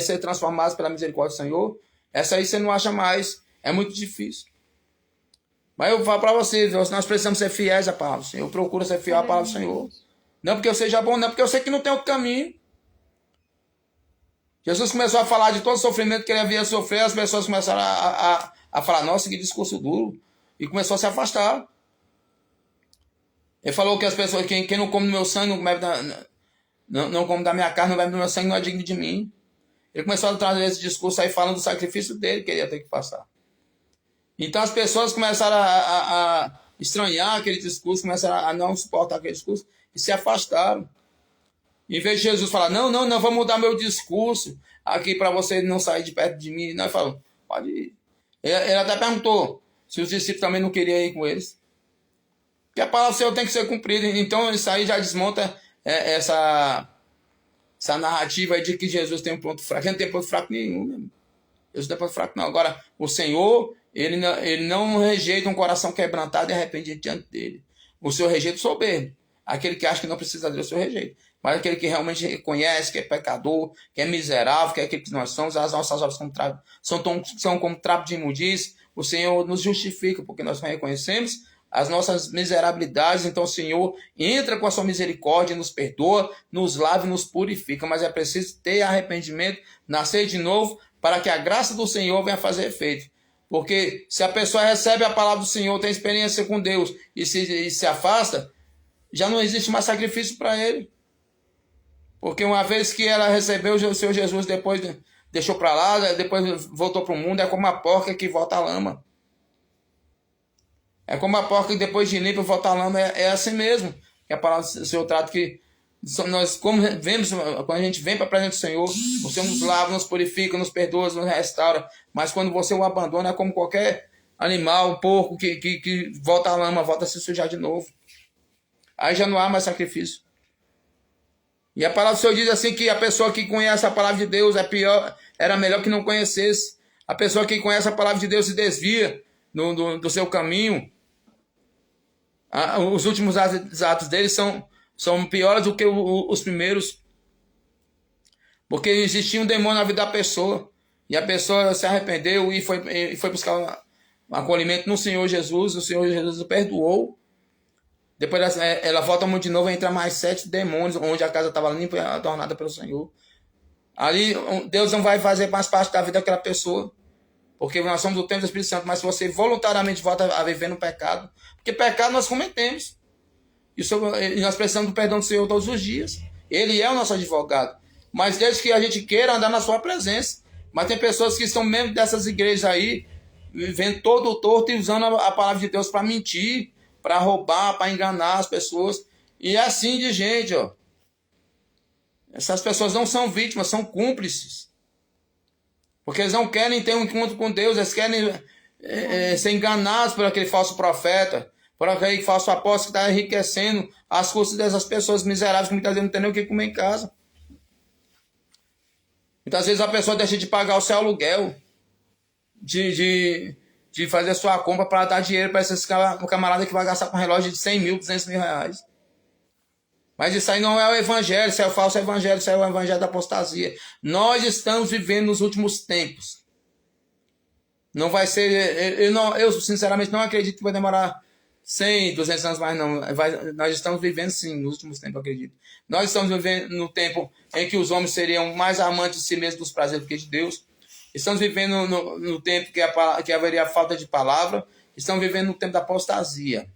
ser transformados pela misericórdia do Senhor, essa aí você não acha mais. É muito difícil. Mas eu falo para você, nós precisamos ser fiéis à palavra do Senhor. Eu procuro ser fiel à palavra do Senhor. Não porque eu seja bom, não porque eu sei que não tem outro caminho. Jesus começou a falar de todo o sofrimento que ele havia sofrido, as pessoas começaram a falar, nossa, que discurso duro, e começou a se afastar. Ele falou que as pessoas, quem não come do meu sangue, não come da minha carne, não bebe do meu sangue, não é digno de mim. Ele começou a trazer esse discurso aí falando do sacrifício dele que ele ia ter que passar. Então as pessoas começaram a estranhar aquele discurso, começaram a não suportar aquele discurso e se afastaram. Em vez de Jesus falar, não, vou mudar meu discurso aqui para você não sair de perto de mim. Não, ele falou, pode ir. Ele até perguntou se os discípulos também não queriam ir com eles. Porque a palavra do Senhor tem que ser cumprida. Então isso aí já desmonta essa narrativa aí de que Jesus tem um ponto fraco. Ele não tem ponto fraco nenhum. Né? Jesus não tem ponto fraco não. Agora, o Senhor, ele não rejeita um coração quebrantado e arrependido diante dele. O Senhor rejeita o soberbo. Aquele que acha que não precisa de Deus, o Senhor rejeita. Mas aquele que realmente reconhece que é pecador, que é miserável, que é aquele que nós somos, as nossas obras são como trapo de imundície, o Senhor nos justifica, porque nós reconhecemos as nossas miserabilidades. Então o Senhor entra com a sua misericórdia, nos perdoa, nos lava e nos purifica. Mas é preciso ter arrependimento, nascer de novo, para que a graça do Senhor venha fazer efeito. Porque se a pessoa recebe a palavra do Senhor, tem experiência com Deus e se afasta, já não existe mais sacrifício para ele. Porque uma vez que ela recebeu o Senhor Jesus, depois deixou para lá, depois voltou para o mundo, é como a porca que volta à lama. É como a porca que depois de limpa volta à lama, é assim mesmo. Que a palavra do Senhor trata que nós, como vemos, quando a gente vem para a presença do Senhor, o Senhor nos lava, nos purifica, nos perdoa, nos restaura. Mas quando você o abandona, é como qualquer animal, um porco que volta à lama, volta a se sujar de novo. Aí já não há mais sacrifício. E a palavra do Senhor diz assim que a pessoa que conhece a palavra de Deus era melhor que não conhecesse. A pessoa que conhece a palavra de Deus se desvia do seu caminho. Os últimos atos dele são piores do que os primeiros. Porque existia um demônio na vida da pessoa. E a pessoa se arrependeu e foi buscar um acolhimento no Senhor Jesus. O Senhor Jesus o perdoou. Depois ela volta muito de novo, entra mais 7 demônios, onde a casa estava limpa e adornada pelo Senhor. Ali Deus não vai fazer mais parte da vida daquela pessoa. Porque nós somos o templo do Espírito Santo. Mas se você voluntariamente volta a viver no pecado, porque pecado nós cometemos. E nós precisamos do perdão do Senhor todos os dias. Ele é o nosso advogado. Mas desde que a gente queira andar na sua presença. Mas tem pessoas que estão mesmo dessas igrejas aí, vivendo todo o torto e usando a palavra de Deus para mentir, para roubar, para enganar as pessoas. E é assim de gente, ó. Essas pessoas não são vítimas, são cúmplices. Porque eles não querem ter um encontro com Deus, eles querem ser enganados por aquele falso profeta, por aquele falso apóstolo que está enriquecendo as custas dessas pessoas miseráveis que muitas vezes não tem nem o que comer em casa. Muitas vezes a pessoa deixa de pagar o seu aluguel, de fazer a sua compra para dar dinheiro para esses camaradas que vai gastar com um relógio de 100 mil, 200 mil reais. Mas isso aí não é o evangelho, isso é o falso evangelho, isso é o evangelho da apostasia. Nós estamos vivendo nos últimos tempos. Não vai ser... Eu sinceramente não acredito que vai demorar 100, 200 anos mais, não. Nós estamos vivendo sim nos últimos tempos, eu acredito. Nós estamos vivendo no tempo em que os homens seriam mais amantes de si mesmos, dos prazeres do que de Deus. Estamos vivendo no tempo que haveria falta de palavra. Estamos vivendo no tempo da apostasia.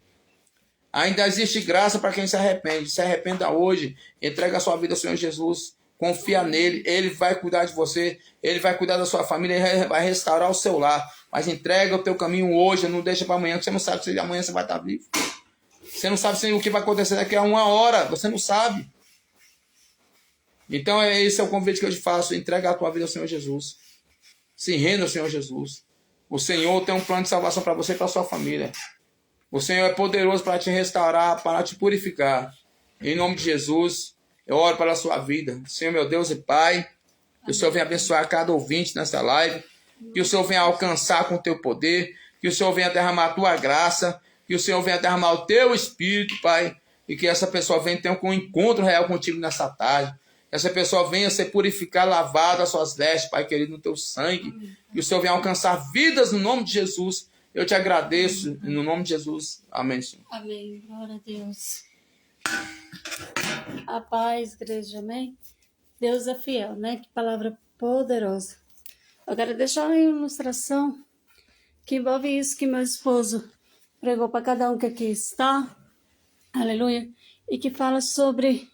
Ainda existe graça para quem se arrepende. Se arrependa hoje. Entrega a sua vida ao Senhor Jesus. Confia nele. Ele vai cuidar de você. Ele vai cuidar da sua família. Ele vai restaurar o seu lar. Mas entrega o teu caminho hoje. Não deixa para amanhã. Porque você não sabe se amanhã você vai estar vivo. Você não sabe o que vai acontecer daqui a 1 hora. Você não sabe. Então esse é o convite que eu te faço. Entrega a tua vida ao Senhor Jesus. Se renda ao Senhor Jesus. O Senhor tem um plano de salvação para você e para a sua família. O Senhor é poderoso para te restaurar, para te purificar. Em nome de Jesus, eu oro pela sua vida. Senhor, meu Deus e Pai, que o Senhor venha abençoar cada ouvinte nessa live. que o Senhor venha alcançar com o teu poder, que o Senhor venha derramar a tua graça, que o Senhor venha derramar o teu Espírito, Pai, e que essa pessoa venha ter um encontro real contigo nessa tarde. Que essa pessoa venha ser purificada, lavada as suas vestes, Pai querido, no teu sangue. Amém. Que o Senhor venha alcançar vidas no nome de Jesus. Eu te agradeço no nome de Jesus. Amém, Senhor. Amém. Glória a Deus. A paz, igreja, amém? Deus é fiel, né? Que palavra poderosa. Eu quero deixar uma ilustração que envolve isso que meu esposo pregou para cada um que aqui está. Aleluia. E que fala sobre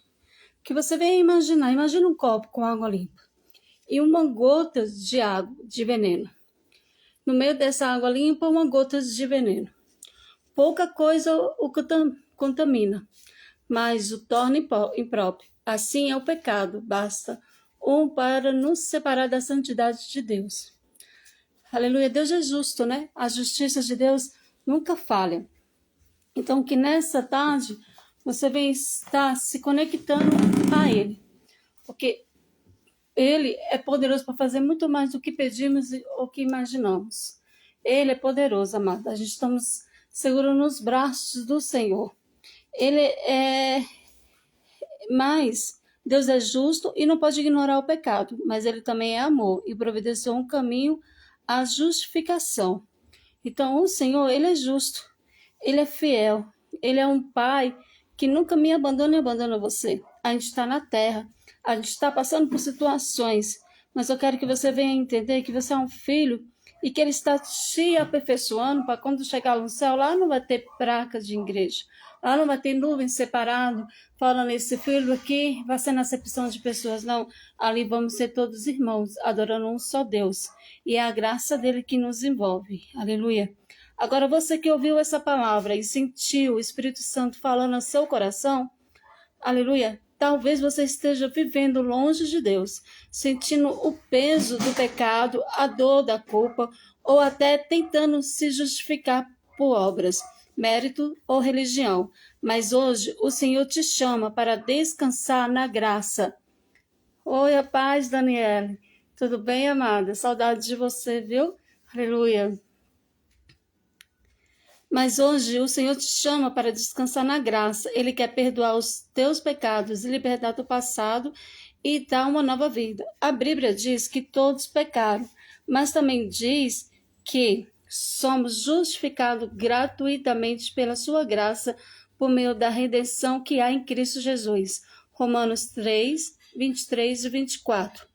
que você vem imaginar. Imagina um copo com água limpa e uma gota de água, de veneno. No meio dessa água limpa, uma gota de veneno. Pouca coisa o contamina, mas o torna impróprio. Assim é o pecado, basta um para nos separar da santidade de Deus. Aleluia, Deus é justo, né? A justiça de Deus nunca falha. Então, que nessa tarde você vem estar se conectando a Ele, porque Ele é poderoso para fazer muito mais do que pedimos ou que imaginamos. Ele é poderoso, amado. A gente estamos seguros nos braços do Senhor. Ele é... Mas Deus é justo e não pode ignorar o pecado, mas Ele também é amor e providenciou um caminho à justificação. Então, o Senhor, Ele é justo, Ele é fiel, Ele é um Pai que nunca me abandona e abandona você. A gente está na terra, a gente está passando por situações, mas eu quero que você venha entender que você é um filho e que Ele está te aperfeiçoando para quando chegar no céu, lá não vai ter placa de igreja, lá não vai ter nuvem separado, falando esse filho aqui vai ser na acepção de pessoas, não. Ali vamos ser todos irmãos, adorando um só Deus. E é a graça dele que nos envolve. Aleluia. Agora, você que ouviu essa palavra e sentiu o Espírito Santo falando ao seu coração, aleluia, talvez você esteja vivendo longe de Deus, sentindo o peso do pecado, a dor da culpa, ou até tentando se justificar por obras, mérito ou religião. Mas hoje o Senhor te chama para descansar na graça. Oi, a paz, Daniele. Tudo bem, amada? Saudade de você, viu? Aleluia. Mas hoje o Senhor te chama para descansar na graça. Ele quer perdoar os teus pecados e libertar do passado e dar uma nova vida. A Bíblia diz que todos pecaram, mas também diz que somos justificados gratuitamente pela sua graça por meio da redenção que há em Cristo Jesus. Romanos 3, 23 e 24.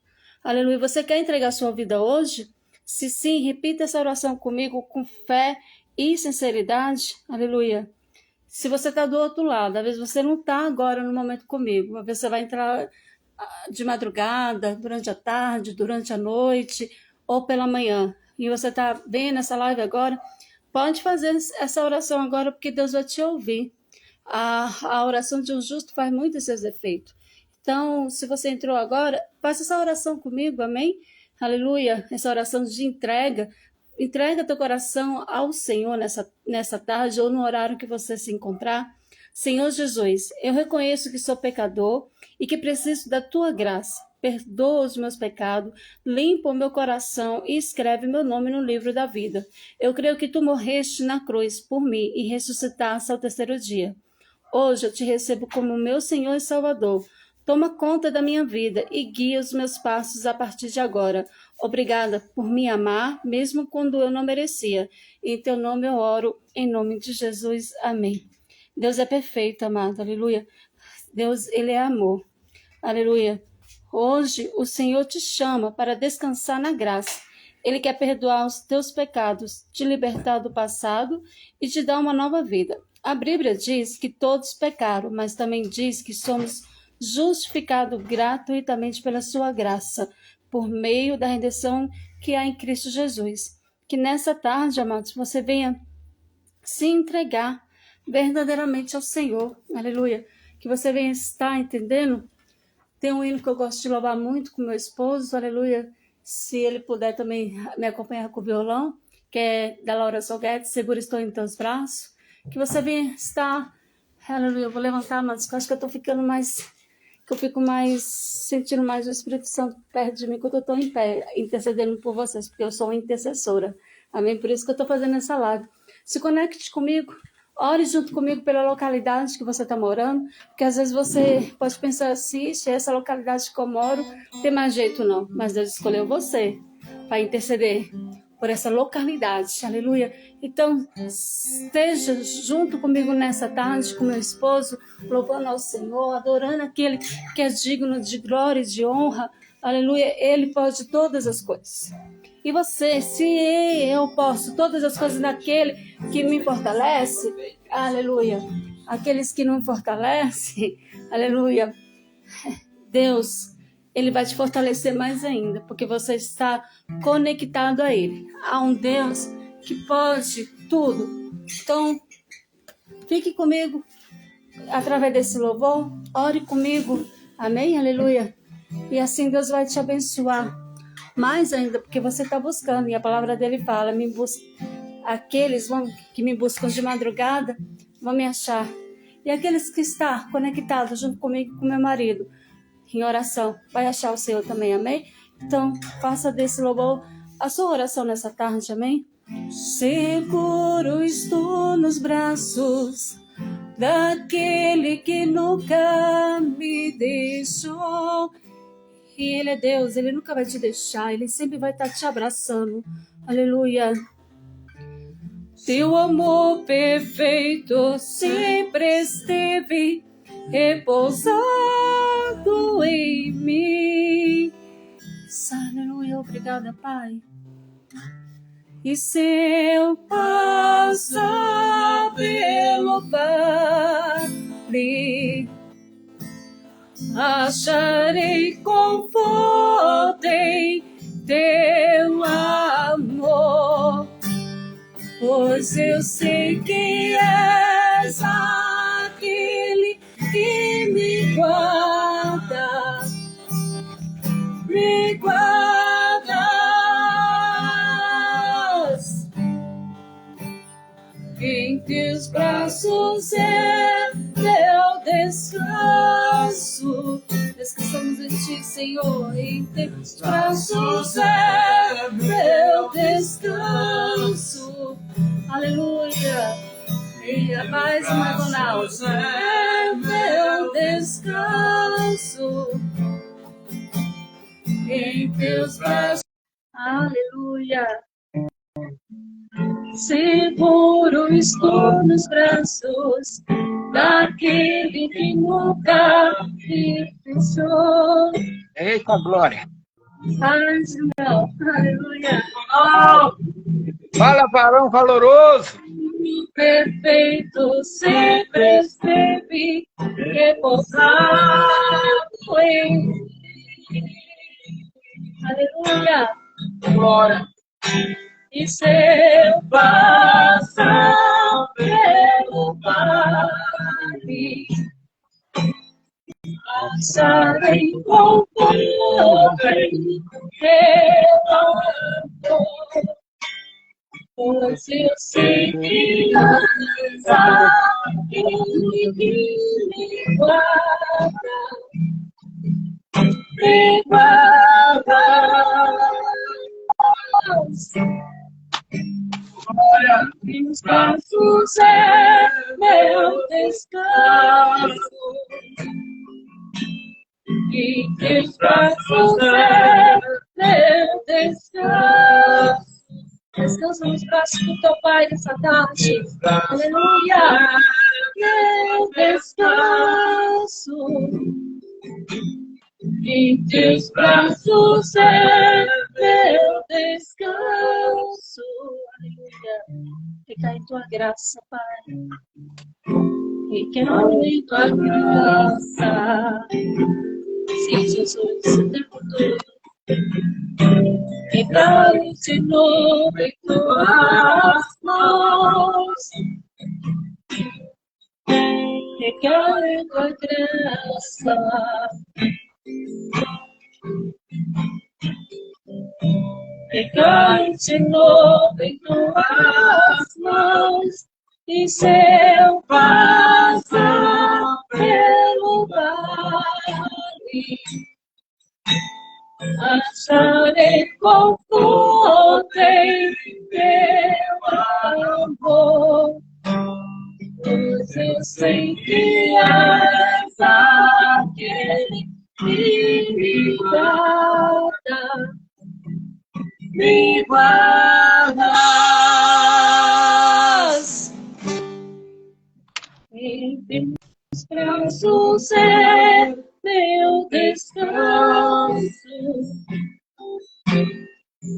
Aleluia. Você quer entregar sua vida hoje? Se sim, repita essa oração comigo com fé e sinceridade. Aleluia. Se você está do outro lado, às vezes você não está agora no momento comigo, às vezes você vai entrar de madrugada, durante a tarde, durante a noite ou pela manhã, e você está vendo essa live agora, pode fazer essa oração agora, porque Deus vai te ouvir. A oração de um justo faz muito seus efeitos. Então, se você entrou agora, faça essa oração comigo, amém? Aleluia, essa oração de entrega. Entrega teu coração ao Senhor nessa tarde ou no horário que você se encontrar. Senhor Jesus, eu reconheço que sou pecador e que preciso da tua graça. Perdoa os meus pecados, limpa o meu coração e escreve meu nome no livro da vida. Eu creio que tu morreste na cruz por mim e ressuscitaste ao terceiro dia. Hoje eu te recebo como meu Senhor e Salvador. Toma conta da minha vida e guia os meus passos a partir de agora. Obrigada por me amar, mesmo quando eu não merecia. Em teu nome eu oro, em nome de Jesus. Amém. Deus é perfeito, amado. Aleluia. Deus, Ele é amor. Aleluia. Hoje o Senhor te chama para descansar na graça. Ele quer perdoar os teus pecados, te libertar do passado e te dar uma nova vida. A Bíblia diz que todos pecaram, mas também diz que somos justificados gratuitamente pela sua graça, por meio da redenção que há em Cristo Jesus. Que nessa tarde, amados, você venha se entregar verdadeiramente ao Senhor. Aleluia. Que você venha estar entendendo. Tem um hino que eu gosto de louvar muito com meu esposo, aleluia. Se ele puder também me acompanhar com o violão, que é da Laura Solguetti, Seguro Estou em Teus Braços. Que você venha estar, aleluia, eu vou levantar, mas acho que eu estou ficando mais que eu fico sentindo mais o Espírito Santo perto de mim quando eu estou em pé, intercedendo por vocês, porque eu sou uma intercessora. Amém? Por isso que eu estou fazendo essa live. Se conecte comigo, ore junto comigo pela localidade que você está morando, porque às vezes você pode pensar assim, essa localidade que eu moro, não tem mais jeito não, mas Deus escolheu você para interceder por essa localidade, aleluia. Então, esteja junto comigo nessa tarde, com meu esposo, louvando ao Senhor, adorando aquele que é digno de glória e de honra, aleluia. Ele pode todas as coisas. E você, se eu posso todas as coisas naquele que me fortalece, aleluia. Aqueles que não fortalecem, aleluia, Deus, Ele vai te fortalecer mais ainda, porque você está conectado a Ele. Há um Deus que pode tudo. Então, fique comigo através desse louvor, ore comigo, amém, aleluia. E assim Deus vai te abençoar mais ainda, porque você está buscando, e a palavra dele fala, aqueles que me buscam de madrugada, vão me achar. E aqueles que estão conectados junto comigo e com meu marido, em oração, vai achar o Senhor também, amém? Então, faça desse louvor a sua oração nessa tarde, amém? Seguro estou nos braços daquele que nunca me deixou. E Ele é Deus, Ele nunca vai te deixar, Ele sempre vai estar te abraçando. Aleluia. Teu amor perfeito sempre esteve repousado em mim. Aleluia, obrigada, Pai. E se eu passar pelo vale, acharei conforto em teu amor, pois eu sei que és aquele que me guarda, me guardas. Em teus braços é meu descanso. Descansamos em ti, Senhor. Em teus braços é meu descanso. Aleluia. E a paz magonal é meu descanso. Em teus braços. Aleluia. Seguro estou nos braços daquele que nunca me deixou. Eita, glória! Aleluia! Oh, fala, varão valoroso! Perfeito sempre esteve repousado em mim. Aleluia! Glória! E se eu passar pelo vale, acharei conforto em teu amor, pois eu sei que és aquele que me guarda, me guarda. Meus braços é meu descanso, e teus braços é meu descanso. Descansa nos braços do teu Pai nessa tarde. Aleluia, meu descanso. Em teus braços é meu descanso. Aleluia. Fica em tua graça, Pai. E quero em tua graça. Sim, Jesus, o tempo todo. E dá-me de novo em tuas mãos. E quero em tua graça. Pegar de novo em tuas mãos, e se eu passar pelo vale, acharei conforto em teu amor, pois eu sei que és aquele que me guarda, me guardas. Em teus braços é meu descanso,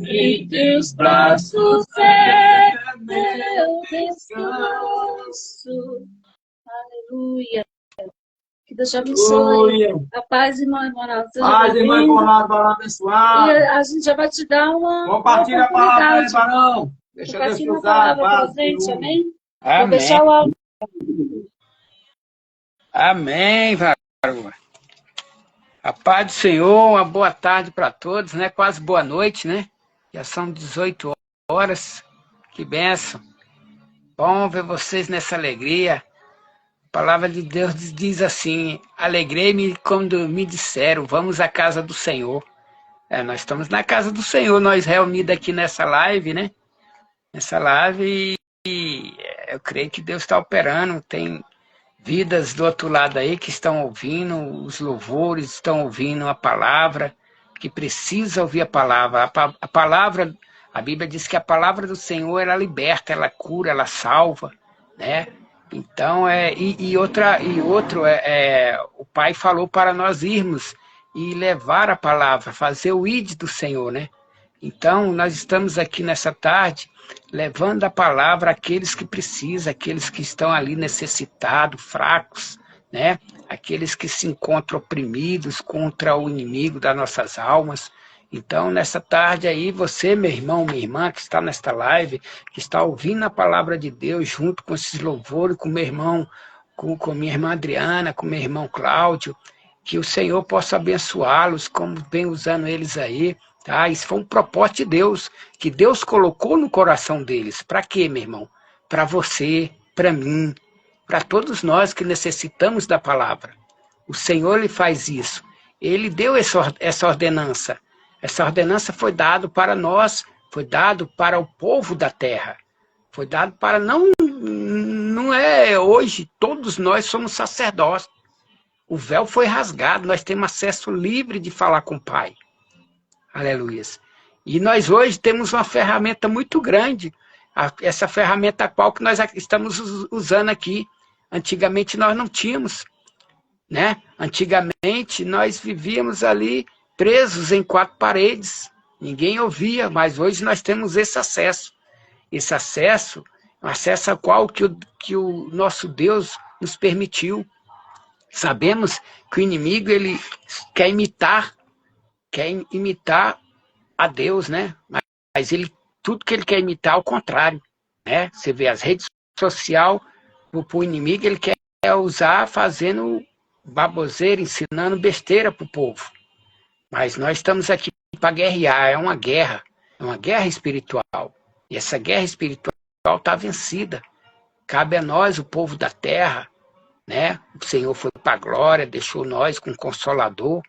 em teus braços é meu descanso. Aleluia. Que Deus te abençoe. A paz, irmão Ronaldo. Paz, irmão Ronaldo, Barão abençoado. E a gente já vai te dar uma Compartilha a palavra, né, Barão? Deixa Deus te compartilha a usar. palavra pra gente, amém? Vou Amém. deixar o áudio. Amém, varão. A paz do Senhor, uma boa tarde para todos, né? Quase boa noite, né? Já são 18 horas. Que bênção. Bom ver vocês nessa alegria. A palavra de Deus diz assim: alegrei-me quando me disseram, vamos à casa do Senhor. Nós estamos na casa do Senhor, nós reunidos aqui nessa live, né? Nessa live, e eu creio que Deus está operando. Tem vidas do outro lado aí que estão ouvindo os louvores, estão ouvindo a palavra, que precisa ouvir a palavra. A palavra, a Bíblia diz que a palavra do Senhor, ela liberta, ela cura, ela salva, né? Então, o Pai falou para nós irmos e levar a palavra, fazer o ide do Senhor, né? Então, nós estamos aqui nessa tarde, levando a palavra àqueles que precisam, aqueles que estão ali necessitados, fracos, né? Aqueles que se encontram oprimidos contra o inimigo das nossas almas. Então, nessa tarde aí, você, meu irmão, minha irmã, que está nesta live, que está ouvindo a palavra de Deus junto com esses louvores, com meu irmão, com minha irmã Adriana, com meu irmão Cláudio, que o Senhor possa abençoá-los, como vem usando eles aí, tá? Isso foi um propósito de Deus, que Deus colocou no coração deles. Para quê, meu irmão? Para você, para mim, para todos nós que necessitamos da palavra. O Senhor, Ele faz isso. Ele deu essa ordenança. Essa ordenança foi dada para nós, foi dado para o povo da terra. Foi dado para não é hoje, todos nós somos sacerdotes. O véu foi rasgado, nós temos acesso livre de falar com o Pai. Aleluia. E nós hoje temos uma ferramenta muito grande, essa ferramenta qual que nós estamos usando aqui. Antigamente nós não tínhamos, né? Antigamente nós vivíamos ali presos em 4 paredes, ninguém ouvia, mas hoje nós temos esse acesso. Esse acesso, um acesso ao qual que o nosso Deus nos permitiu. Sabemos que o inimigo, ele quer imitar a Deus, né? Mas tudo que ele quer imitar ao contrário, né? Você vê as redes sociais, para o inimigo, ele quer usar fazendo baboseira, ensinando besteira para o povo. Mas nós estamos aqui para guerrear, é uma guerra espiritual. E essa guerra espiritual está vencida. Cabe a nós, o povo da terra, né? O Senhor foi para a glória, deixou nós com um Consolador,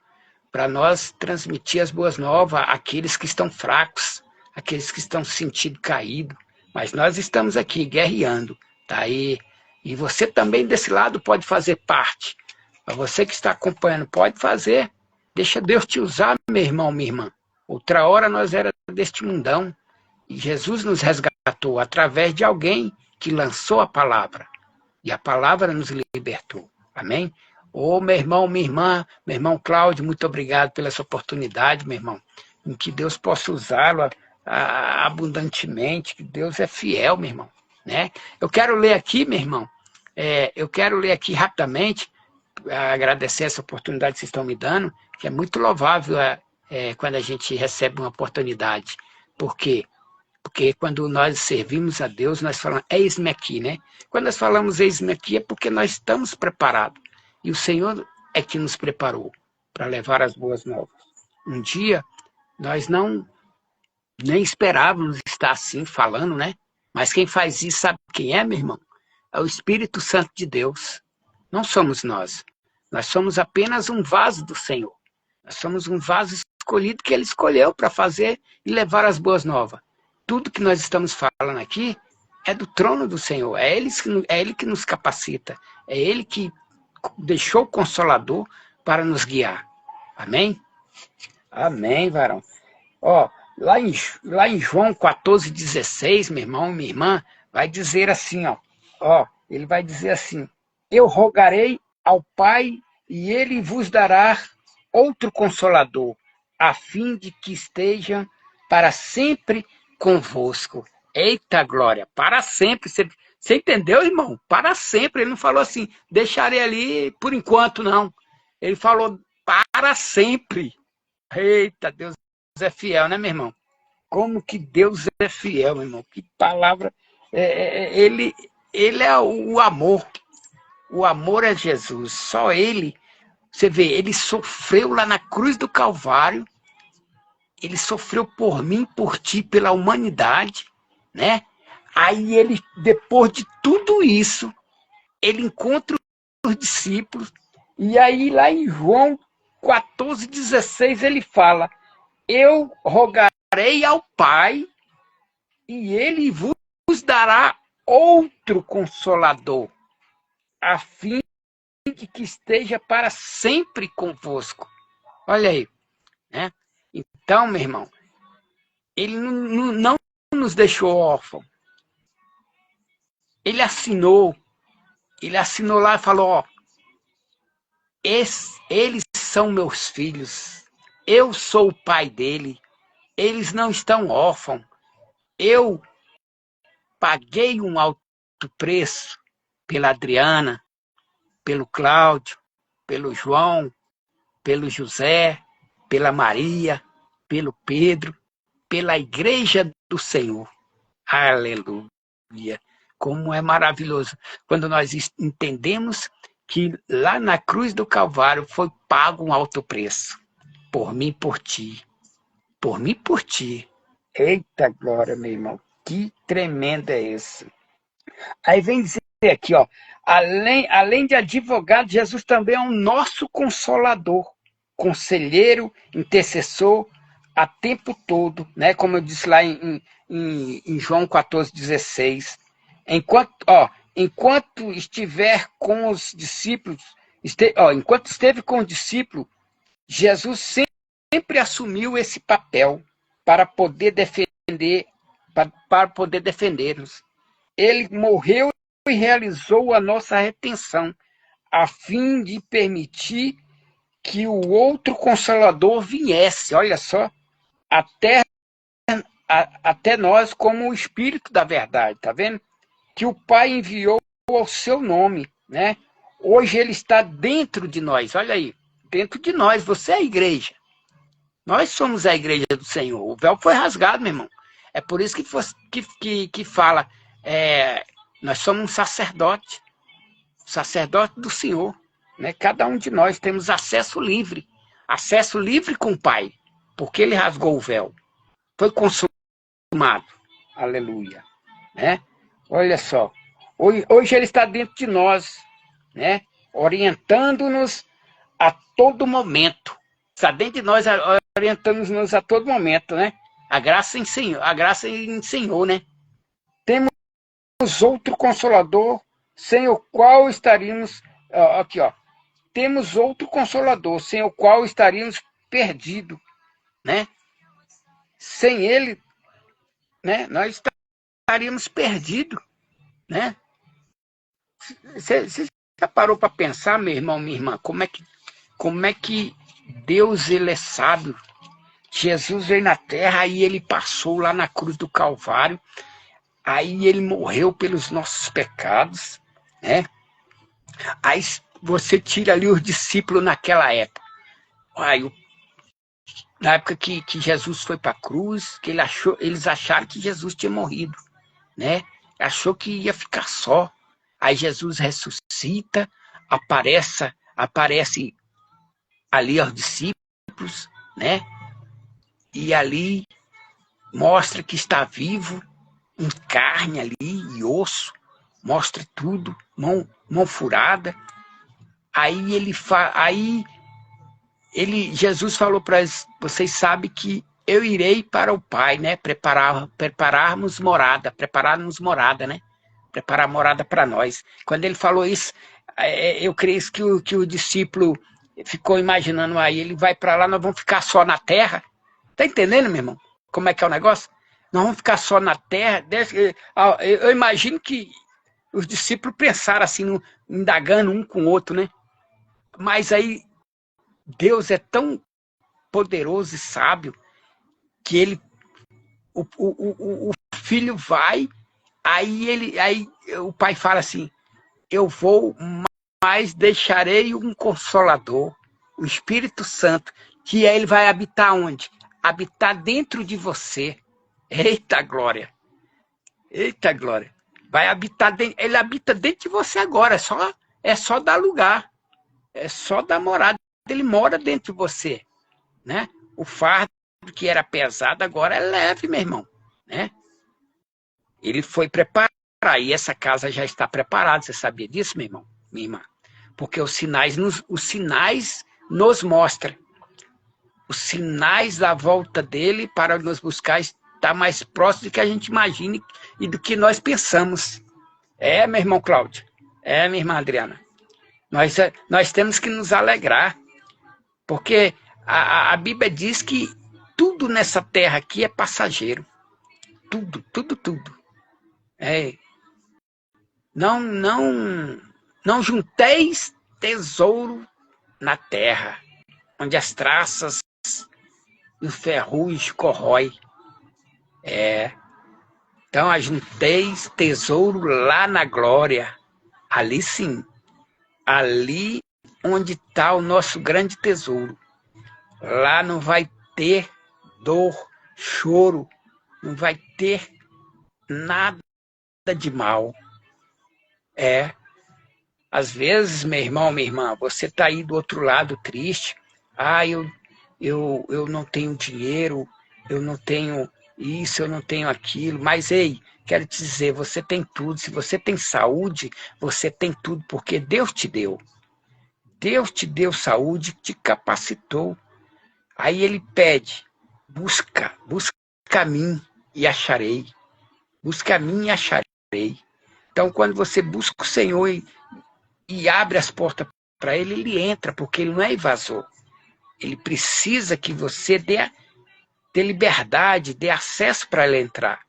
para nós transmitir as boas novas àqueles que estão fracos, àqueles que estão se sentindo caídos. Mas nós estamos aqui guerreando, tá aí. E você também desse lado pode fazer parte. Para você que está acompanhando, pode fazer. Deixa Deus te usar, meu irmão, minha irmã. Outra hora nós era deste mundão. E Jesus nos resgatou através de alguém que lançou a palavra. E a palavra nos libertou. Amém? Ô, meu irmão, minha irmã, meu irmão Cláudio, muito obrigado pela essa oportunidade, meu irmão. Em que Deus possa usá-lo abundantemente, que Deus é fiel, meu irmão. Né? Eu quero ler aqui, meu irmão, rapidamente, agradecer essa oportunidade que vocês estão me dando, que é muito louvável quando a gente recebe uma oportunidade. Por quê? Porque quando nós servimos a Deus, nós falamos, eis-me aqui, né? Quando nós falamos eis-me aqui, é porque nós estamos preparados. E o Senhor é que nos preparou para levar as boas novas. Um dia, nós nem esperávamos estar assim falando, né? Mas quem faz isso, sabe quem é, meu irmão? É o Espírito Santo de Deus. Não somos nós. Nós somos apenas um vaso do Senhor. Nós somos um vaso escolhido que ele escolheu para fazer e levar as boas novas. Tudo que nós estamos falando aqui é do trono do Senhor. É ele que nos capacita. É ele que deixou o Consolador para nos guiar. Amém? Amém, varão. Ó, lá em João 14,16, meu irmão, minha irmã, vai dizer assim, ó, ele vai dizer assim: eu rogarei ao Pai e ele vos dará outro Consolador, a fim de que esteja para sempre convosco. Eita glória, para sempre. Você entendeu, irmão? Para sempre. Ele não falou assim, deixarei ali por enquanto, não. Ele falou para sempre. Eita, Deus é fiel, né, meu irmão? Como que Deus é fiel, meu irmão? Que palavra. Ele é o amor. O amor é Jesus. Só ele. Você vê, ele sofreu lá na cruz do Calvário. Ele sofreu por mim, por ti, pela humanidade, né? Aí ele, depois de tudo isso, ele encontra os discípulos. E aí lá em João 14,16 ele fala: eu rogarei ao Pai e ele vos dará outro Consolador, a fim de que esteja para sempre convosco. Olha aí, né? Então, meu irmão, ele não nos deixou órfãos. Ele assinou lá e falou: ó, eles são meus filhos, eu sou o pai dele, eles não estão órfãos. Eu paguei um alto preço pela Adriana, pelo Cláudio, pelo João, pelo José, pela Maria, pelo Pedro, pela igreja do Senhor. Aleluia! Como é maravilhoso quando nós entendemos que lá na cruz do Calvário foi pago um alto preço. Por mim, por ti. Por mim, por ti. Eita glória, meu irmão. Que tremendo é esse. Aí vem dizer aqui, ó. Além de advogado, Jesus também é o nosso consolador, conselheiro, intercessor, a tempo todo, né? Como eu disse lá em João 14,16. Enquanto estiver com os discípulos, enquanto esteve com os discípulos, Jesus sempre assumiu esse papel para poder defender-nos. Ele morreu e realizou a nossa redenção, a fim de permitir que o outro Consolador viesse, olha só, até nós como o Espírito da verdade, tá vendo? Que o Pai enviou ao seu nome, né? Hoje ele está dentro de nós, olha aí, dentro de nós, você é a igreja. Nós somos a igreja do Senhor. O véu foi rasgado, meu irmão. É por isso que fala, nós somos um sacerdote do Senhor, né? Cada um de nós temos acesso livre com o Pai, porque ele rasgou o véu. Foi consumado. Aleluia. Né? Olha só. Hoje ele está dentro de nós, né? Orientando-nos a todo momento. Está dentro de nós, orientando-nos a todo momento, né? A graça em Senhor, né? Temos outro Consolador, sem o qual estaríamos... Aqui, ó. Temos outro Consolador, sem o qual estaríamos perdidos, né? Sem ele, né? Nós estaríamos perdidos, né? Você já parou para pensar, meu irmão, minha irmã, como é que Deus, ele é sábio? Jesus veio na terra e ele passou lá na cruz do Calvário, aí ele morreu pelos nossos pecados, né? Aí você tira ali os discípulos naquela época. Aí, na época que Jesus foi para a cruz, que eles acharam que Jesus tinha morrido, né? Achou que ia ficar só. Aí Jesus ressuscita, aparece ali aos discípulos, né? E ali mostra que está vivo, em carne ali e osso, mostra tudo, mão furada. Aí Jesus falou para eles, vocês sabem que eu irei para o Pai, né? Prepararmos morada, né? Preparar morada para nós. Quando ele falou isso, eu creio que o discípulo ficou imaginando, aí ele vai para lá, nós vamos ficar só na terra. Tá entendendo, meu irmão? Como é que é o negócio? Nós vamos ficar só na terra. Eu imagino que os discípulos pensaram assim, indagando um com o outro, né? Mas aí Deus é tão poderoso e sábio que o filho vai, aí o pai fala assim, eu vou, mas deixarei um consolador, o Espírito Santo, que ele vai habitar onde? Habitar dentro de você. Eita glória! Eita glória! Vai habitar dentro, ele habita dentro de você agora, é só dar lugar, é só dar morada, ele mora dentro de você, né? O fardo que era pesado agora é leve, meu irmão, né? Ele foi preparar, e essa casa já está preparada, você sabia disso, meu irmão? Minha irmã? Porque os sinais nos mostram, os sinais da volta dele para nos buscar está mais próximo do que a gente imagine e do que nós pensamos. Meu irmão Cláudio, minha irmã Adriana, nós temos que nos alegrar, porque a Bíblia diz que tudo nessa terra aqui é passageiro. Tudo. Não junteis tesouro na terra, onde as traças e o ferrugem corrói. Então, ajunteis tesouro lá na glória. Ali sim. Ali onde está o nosso grande tesouro. Lá não vai ter dor, choro, não vai ter nada de mal. Às vezes, meu irmão, minha irmã, você está aí do outro lado triste. Eu não tenho dinheiro, eu não tenho isso, eu não tenho aquilo. Mas, ei, quero te dizer, você tem tudo. Se você tem saúde, você tem tudo, porque Deus te deu. Deus te deu saúde, te capacitou. Aí ele pede, busca a mim e acharei. Busca a mim e acharei. Então, quando você busca o Senhor e abre as portas para ele entra, porque ele não é invasor. Ele precisa que você dê liberdade, dê acesso para ele entrar.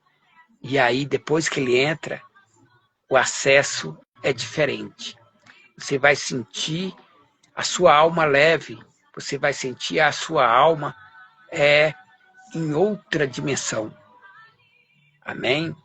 E aí, depois que ele entra, o acesso é diferente. Você vai sentir a sua alma leve, você vai sentir a sua alma em outra dimensão. Amém?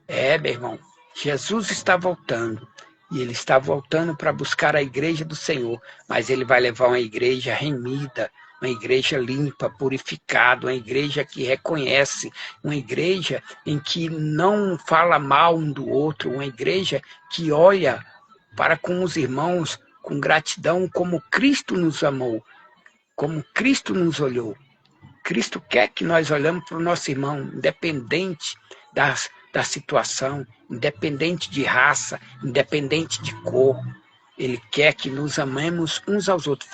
Meu irmão, Jesus está voltando. E ele está voltando para buscar a igreja do Senhor. Mas ele vai levar uma igreja remida, uma igreja limpa, purificada, uma igreja que reconhece, uma igreja em que não fala mal um do outro, uma igreja que olha para com os irmãos com gratidão, como Cristo nos amou, como Cristo nos olhou. Cristo quer que nós olhamos para o nosso irmão, independente da situação, independente de raça, independente de cor. Ele quer que nos amemos uns aos outros.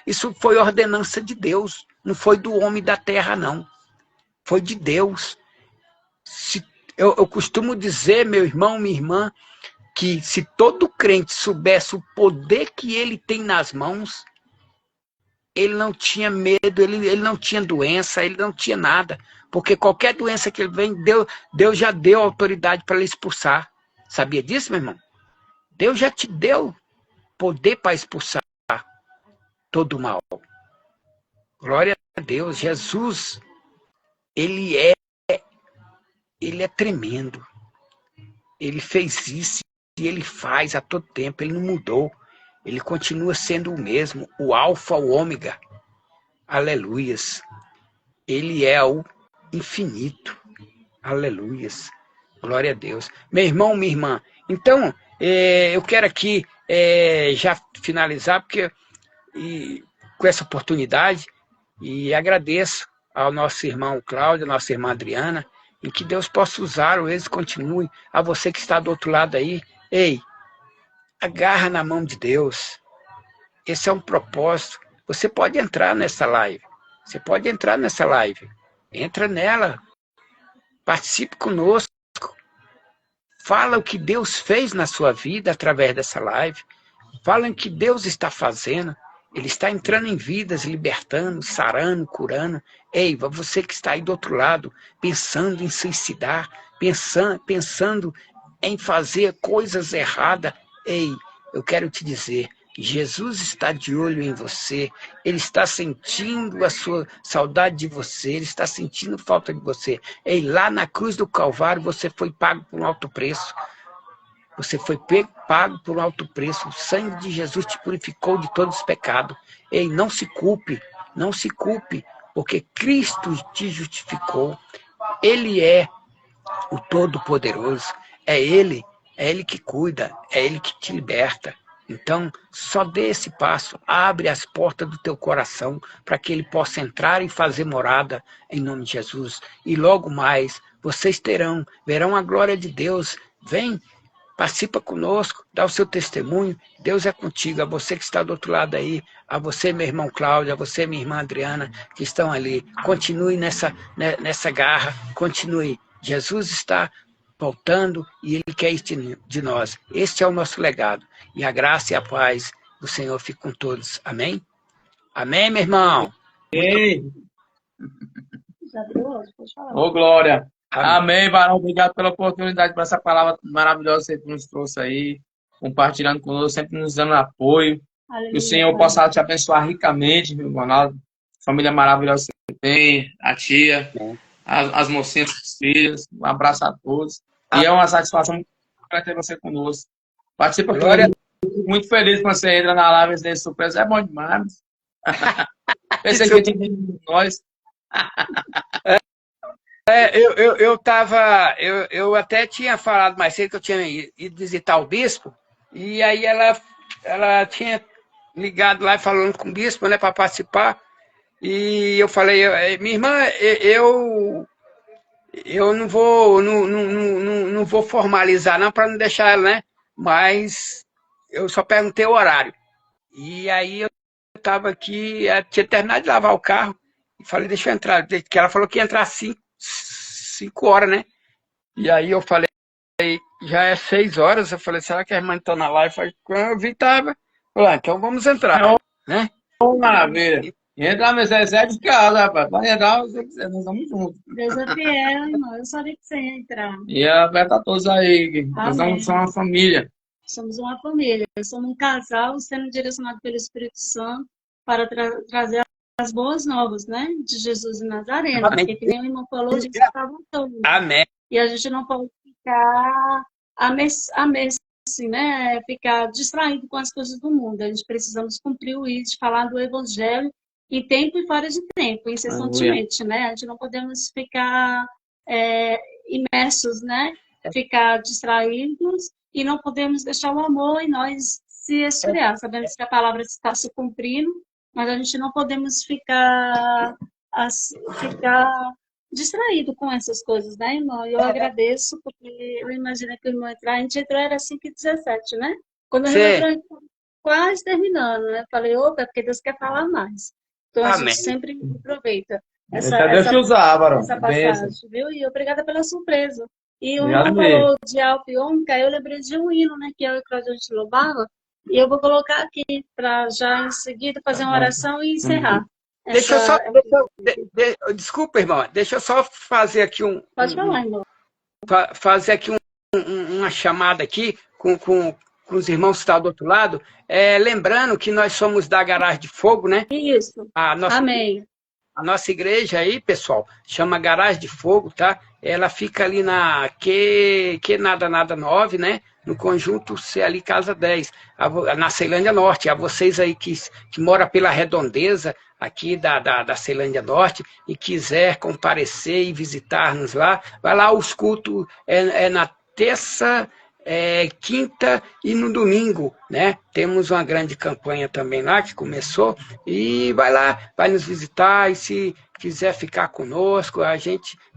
Isso foi ordenança de Deus, não foi do homem da terra, não. Foi de Deus. Eu costumo dizer, meu irmão, minha irmã, que se todo crente soubesse o poder que ele tem nas mãos, ele não tinha medo, ele não tinha doença, ele não tinha nada. Porque qualquer doença que ele vem, Deus já deu autoridade para ele expulsar. Sabia disso, meu irmão? Deus já te deu poder para expulsar todo o mal. Glória a Deus. Jesus, ele é tremendo. Ele fez isso e ele faz a todo tempo. Ele não mudou. Ele continua sendo o mesmo, o alfa, o ômega. Aleluias. Ele é o infinito. Aleluias. Glória a Deus. Meu irmão, minha irmã. Então, eu quero aqui já finalizar com essa oportunidade e agradeço ao nosso irmão Cláudio, à nossa irmã Adriana, e que Deus possa usar, o êxito continue. A você que está do outro lado aí, ei, agarra na mão de Deus. Esse é um propósito. você pode entrar nessa live. Você pode entrar nessa live. Entra nela. Participe conosco. Fala o que Deus fez na sua vida através dessa live. Fala o que Deus está fazendo. Ele está entrando em vidas, libertando, sarando, curando. Ei, você que está aí do outro lado, pensando em suicidar, pensando em fazer coisas erradas. Ei, eu quero te dizer, Jesus está de olho em você. Ele está sentindo a sua saudade de você. Ele está sentindo falta de você. Ei, lá na cruz do Calvário, você foi pago por um alto preço. Você foi pago por um alto preço. O sangue de Jesus te purificou de todos os pecados. Ei, não se culpe, porque Cristo te justificou. Ele é o Todo-Poderoso. É Ele que cuida, é Ele que te liberta. Então, só dê esse passo, abre as portas do teu coração para que Ele possa entrar e fazer morada em nome de Jesus. E logo mais, vocês verão a glória de Deus. Vem, participa conosco, dá o seu testemunho. Deus é contigo, a você que está do outro lado aí, a você, meu irmão Cláudio, a você, minha irmã Adriana, que estão ali. Continue nessa garra, continue. Jesus está voltando e Ele quer isso de nós. Este é o nosso legado. E a graça e a paz do Senhor fique com todos. Amém? Amém, meu irmão? Ei, Já deu hoje, pode falar. ô glória. Amém. Amém, varão. Obrigado pela oportunidade, por essa palavra maravilhosa que você nos trouxe aí, compartilhando conosco, sempre nos dando apoio. Que o Senhor possa te abençoar ricamente, meu Ronaldo. Família maravilhosa que você tem, a tia, as mocinhas, as filhas. Um abraço a todos. E é uma satisfação ter você conosco. Participa Glória. Fico muito feliz quando você entra na live desse surpresa. É bom demais. Pensei que tinha vindo nós. Eu até tinha falado mais cedo que eu tinha ido visitar o bispo, e aí ela tinha ligado lá falando com o bispo, né, para participar, e eu falei, minha irmã, eu não vou formalizar não, para não deixar ela, né, mas eu só perguntei o horário. E aí eu estava aqui, tinha terminado de lavar o carro, e falei, deixa eu entrar, que ela falou que ia entrar 5 horas, né? E aí eu falei, já é 6 horas, eu falei, será que a irmã está na live? Quando eu vi, estava. Falei, então vamos entrar, né? Maravilha. Entra no Zezé de casa, rapaz. Vai entrar, nós estamos juntos. Deus é fiel, irmão. Eu sabia que você ia entrar. E aperta todos aí. Nós somos uma família. Somos uma família. Somos um casal sendo direcionado pelo Espírito Santo para trazer as boas novas, né? De Jesus de Nazaré. Amém. Porque, que nem o irmão falou, Jesus está voltando. Amém. E a gente não pode ficar assim, né? Ficar distraído com as coisas do mundo. A gente precisamos cumprir o ID, falar do Evangelho em tempo e fora de tempo, incessantemente, né? A gente não podemos ficar imersos, né? Ficar distraídos e não podemos deixar o amor em nós se esfriar. Sabemos que a palavra está se cumprindo, mas a gente não podemos ficar distraído com essas coisas, né, irmão? Eu agradeço, porque eu imagino que o irmão entrar, a gente entrou, era 5h17, né? Quando a gente entrou, quase terminando, né? Falei, opa, porque Deus quer falar mais. Então a gente sempre aproveita essa passagem, viu? E obrigada pela surpresa. E o irmão falou de Alfa e Ômega, eu lembrei de um hino, né, que eu e o Claudio a gente louvava, e eu vou colocar aqui para já em seguida fazer uma oração e encerrar. Desculpa, irmão, deixa eu só fazer aqui Pode falar, irmão. Fazer aqui uma chamada aqui com os irmãos que estão do outro lado, lembrando que nós somos da Garagem de Fogo, né? Isso. Amém. A nossa igreja aí, pessoal, chama Garagem de Fogo, tá? Ela fica ali na nada 9, né? No conjunto C ali, Casa 10, na Ceilândia Norte. A vocês aí que moram pela redondeza aqui da Ceilândia Norte e quiser comparecer e visitar-nos lá, vai lá, os cultos na terça, quinta e no domingo, né? Temos uma grande campanha também lá que começou, e vai lá, vai nos visitar, e se quiser ficar conosco,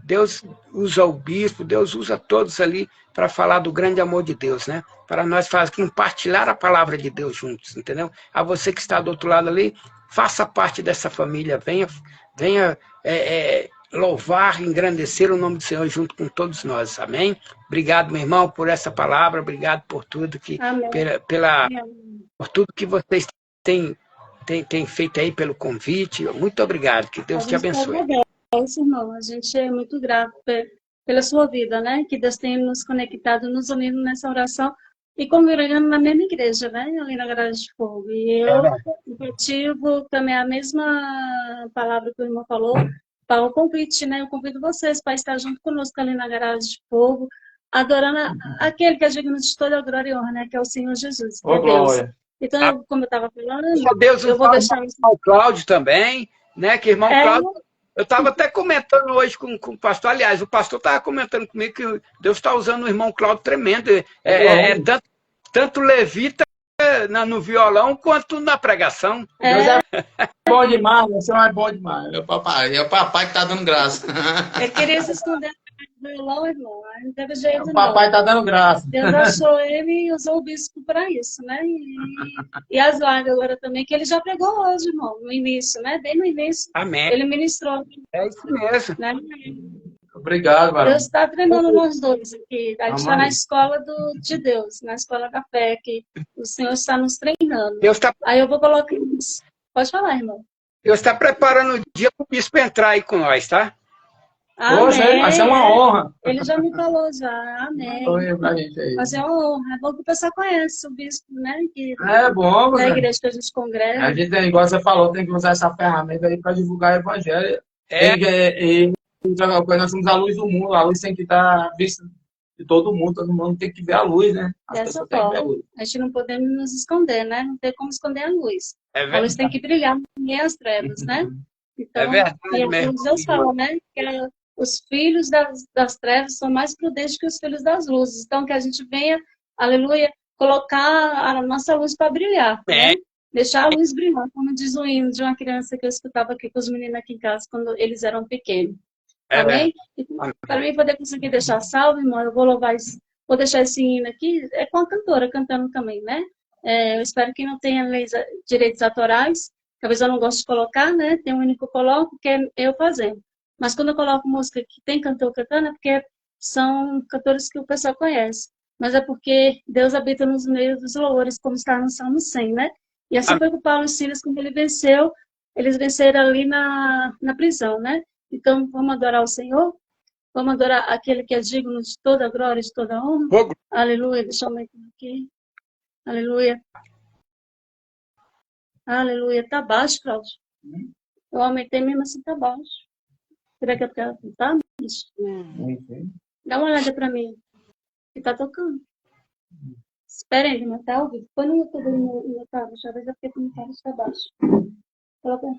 Deus usa o bispo, Deus usa todos ali para falar do grande amor de Deus, né? Para nós compartilhar a palavra de Deus juntos, entendeu? A você que está do outro lado ali, faça parte dessa família, venha louvar, engrandecer o nome do Senhor junto com todos nós, amém? Obrigado, meu irmão, por essa palavra, obrigado por tudo por tudo que vocês têm feito aí, pelo convite, muito obrigado, que Deus te abençoe. Isso, irmão, a gente é muito grato pela sua vida, né? Que Deus tenha nos conectado, nos unindo nessa oração e congregando na mesma igreja, né? Ali na Garagem de Fogo. E eu vou também a mesma palavra que o irmão falou, para o convite, né? Eu convido vocês para estar junto conosco ali na Garagem de Fogo, adorando aquele que é digno de toda a glória e honra, né? Que é o Senhor Jesus, que é Deus. Então, como eu estava falando, Deus, eu vou deixar... O irmão Cláudio também, né? Que irmão Cláudio... Eu estava até comentando hoje com o pastor, aliás, o pastor estava comentando comigo que Deus está usando o irmão Cláudio tremendo, tanto levita no violão quanto na pregação. Deus é bom demais, o Senhor é bom demais. É o papai que está dando graça. Eu queria se esconder do violão, irmão, não teve jeito não. O papai está dando graça. Deus achou ele e usou o bispo para isso, né? E as lives agora também, que ele já pregou hoje, irmão, no início, né? Bem no início. Amém. Ele ministrou. É isso mesmo. Né? Obrigado, Varão. Deus está treinando nós dois aqui. A gente está na escola de Deus, na escola da fé, que o Senhor está nos treinando. Aí eu vou colocar isso. Pode falar, irmão. Deus está preparando o dia para o bispo entrar aí com nós, tá? Amém. Vai ser uma honra. Ele já me falou já. Amém. Vai ser uma honra. É bom que o pessoal conhece o bispo, né? Que é bom, da igreja que a gente congrega. A gente, igual você falou, tem que usar essa ferramenta aí para divulgar o evangelho. Nós somos a luz do mundo, a luz tem que estar vista de todo mundo tem que ver a luz, né? Dessa forma, a gente não podemos nos esconder, né? Não tem como esconder a luz. A luz tem que brilhar e as trevas, né? Então, é verdade mesmo. Deus fala, né? Que os filhos das trevas são mais prudentes que os filhos das luzes. Então, que a gente venha, aleluia, colocar a nossa luz para brilhar, né? Deixar a luz brilhar, como diz o hino de uma criança que eu escutava aqui com os meninos aqui em casa, quando eles eram pequenos. Amém? Para mim poder conseguir deixar salvo, irmão, eu vou louvar vou deixar esse hino aqui, é com a cantora cantando também, né? Eu espero que não tenha direitos autorais, talvez eu não goste de colocar, né? Tem um hino que eu coloco, que é eu fazendo. Mas quando eu coloco música que tem cantor cantando, é porque são cantores que o pessoal conhece. Mas é porque Deus habita nos meios dos louvores, como está no Salmo 100, né? E assim foi com o Paulo e Silas, quando eles venceram ali na prisão, né? Então, vamos adorar o Senhor? Vamos adorar aquele que é digno de toda a glória, de toda a honra? Aleluia. Deixa eu aumentar aqui. Aleluia. Aleluia. Tá baixo, Cláudio. Eu aumentei mesmo assim, tá baixo. Será que eu quero cantar? Dá uma olhada pra mim. Que tá tocando. Espera aí, não tá ouvindo? Põe no YouTube no meu carro. Já vejo porque o meu carro está baixo. Coloca aí.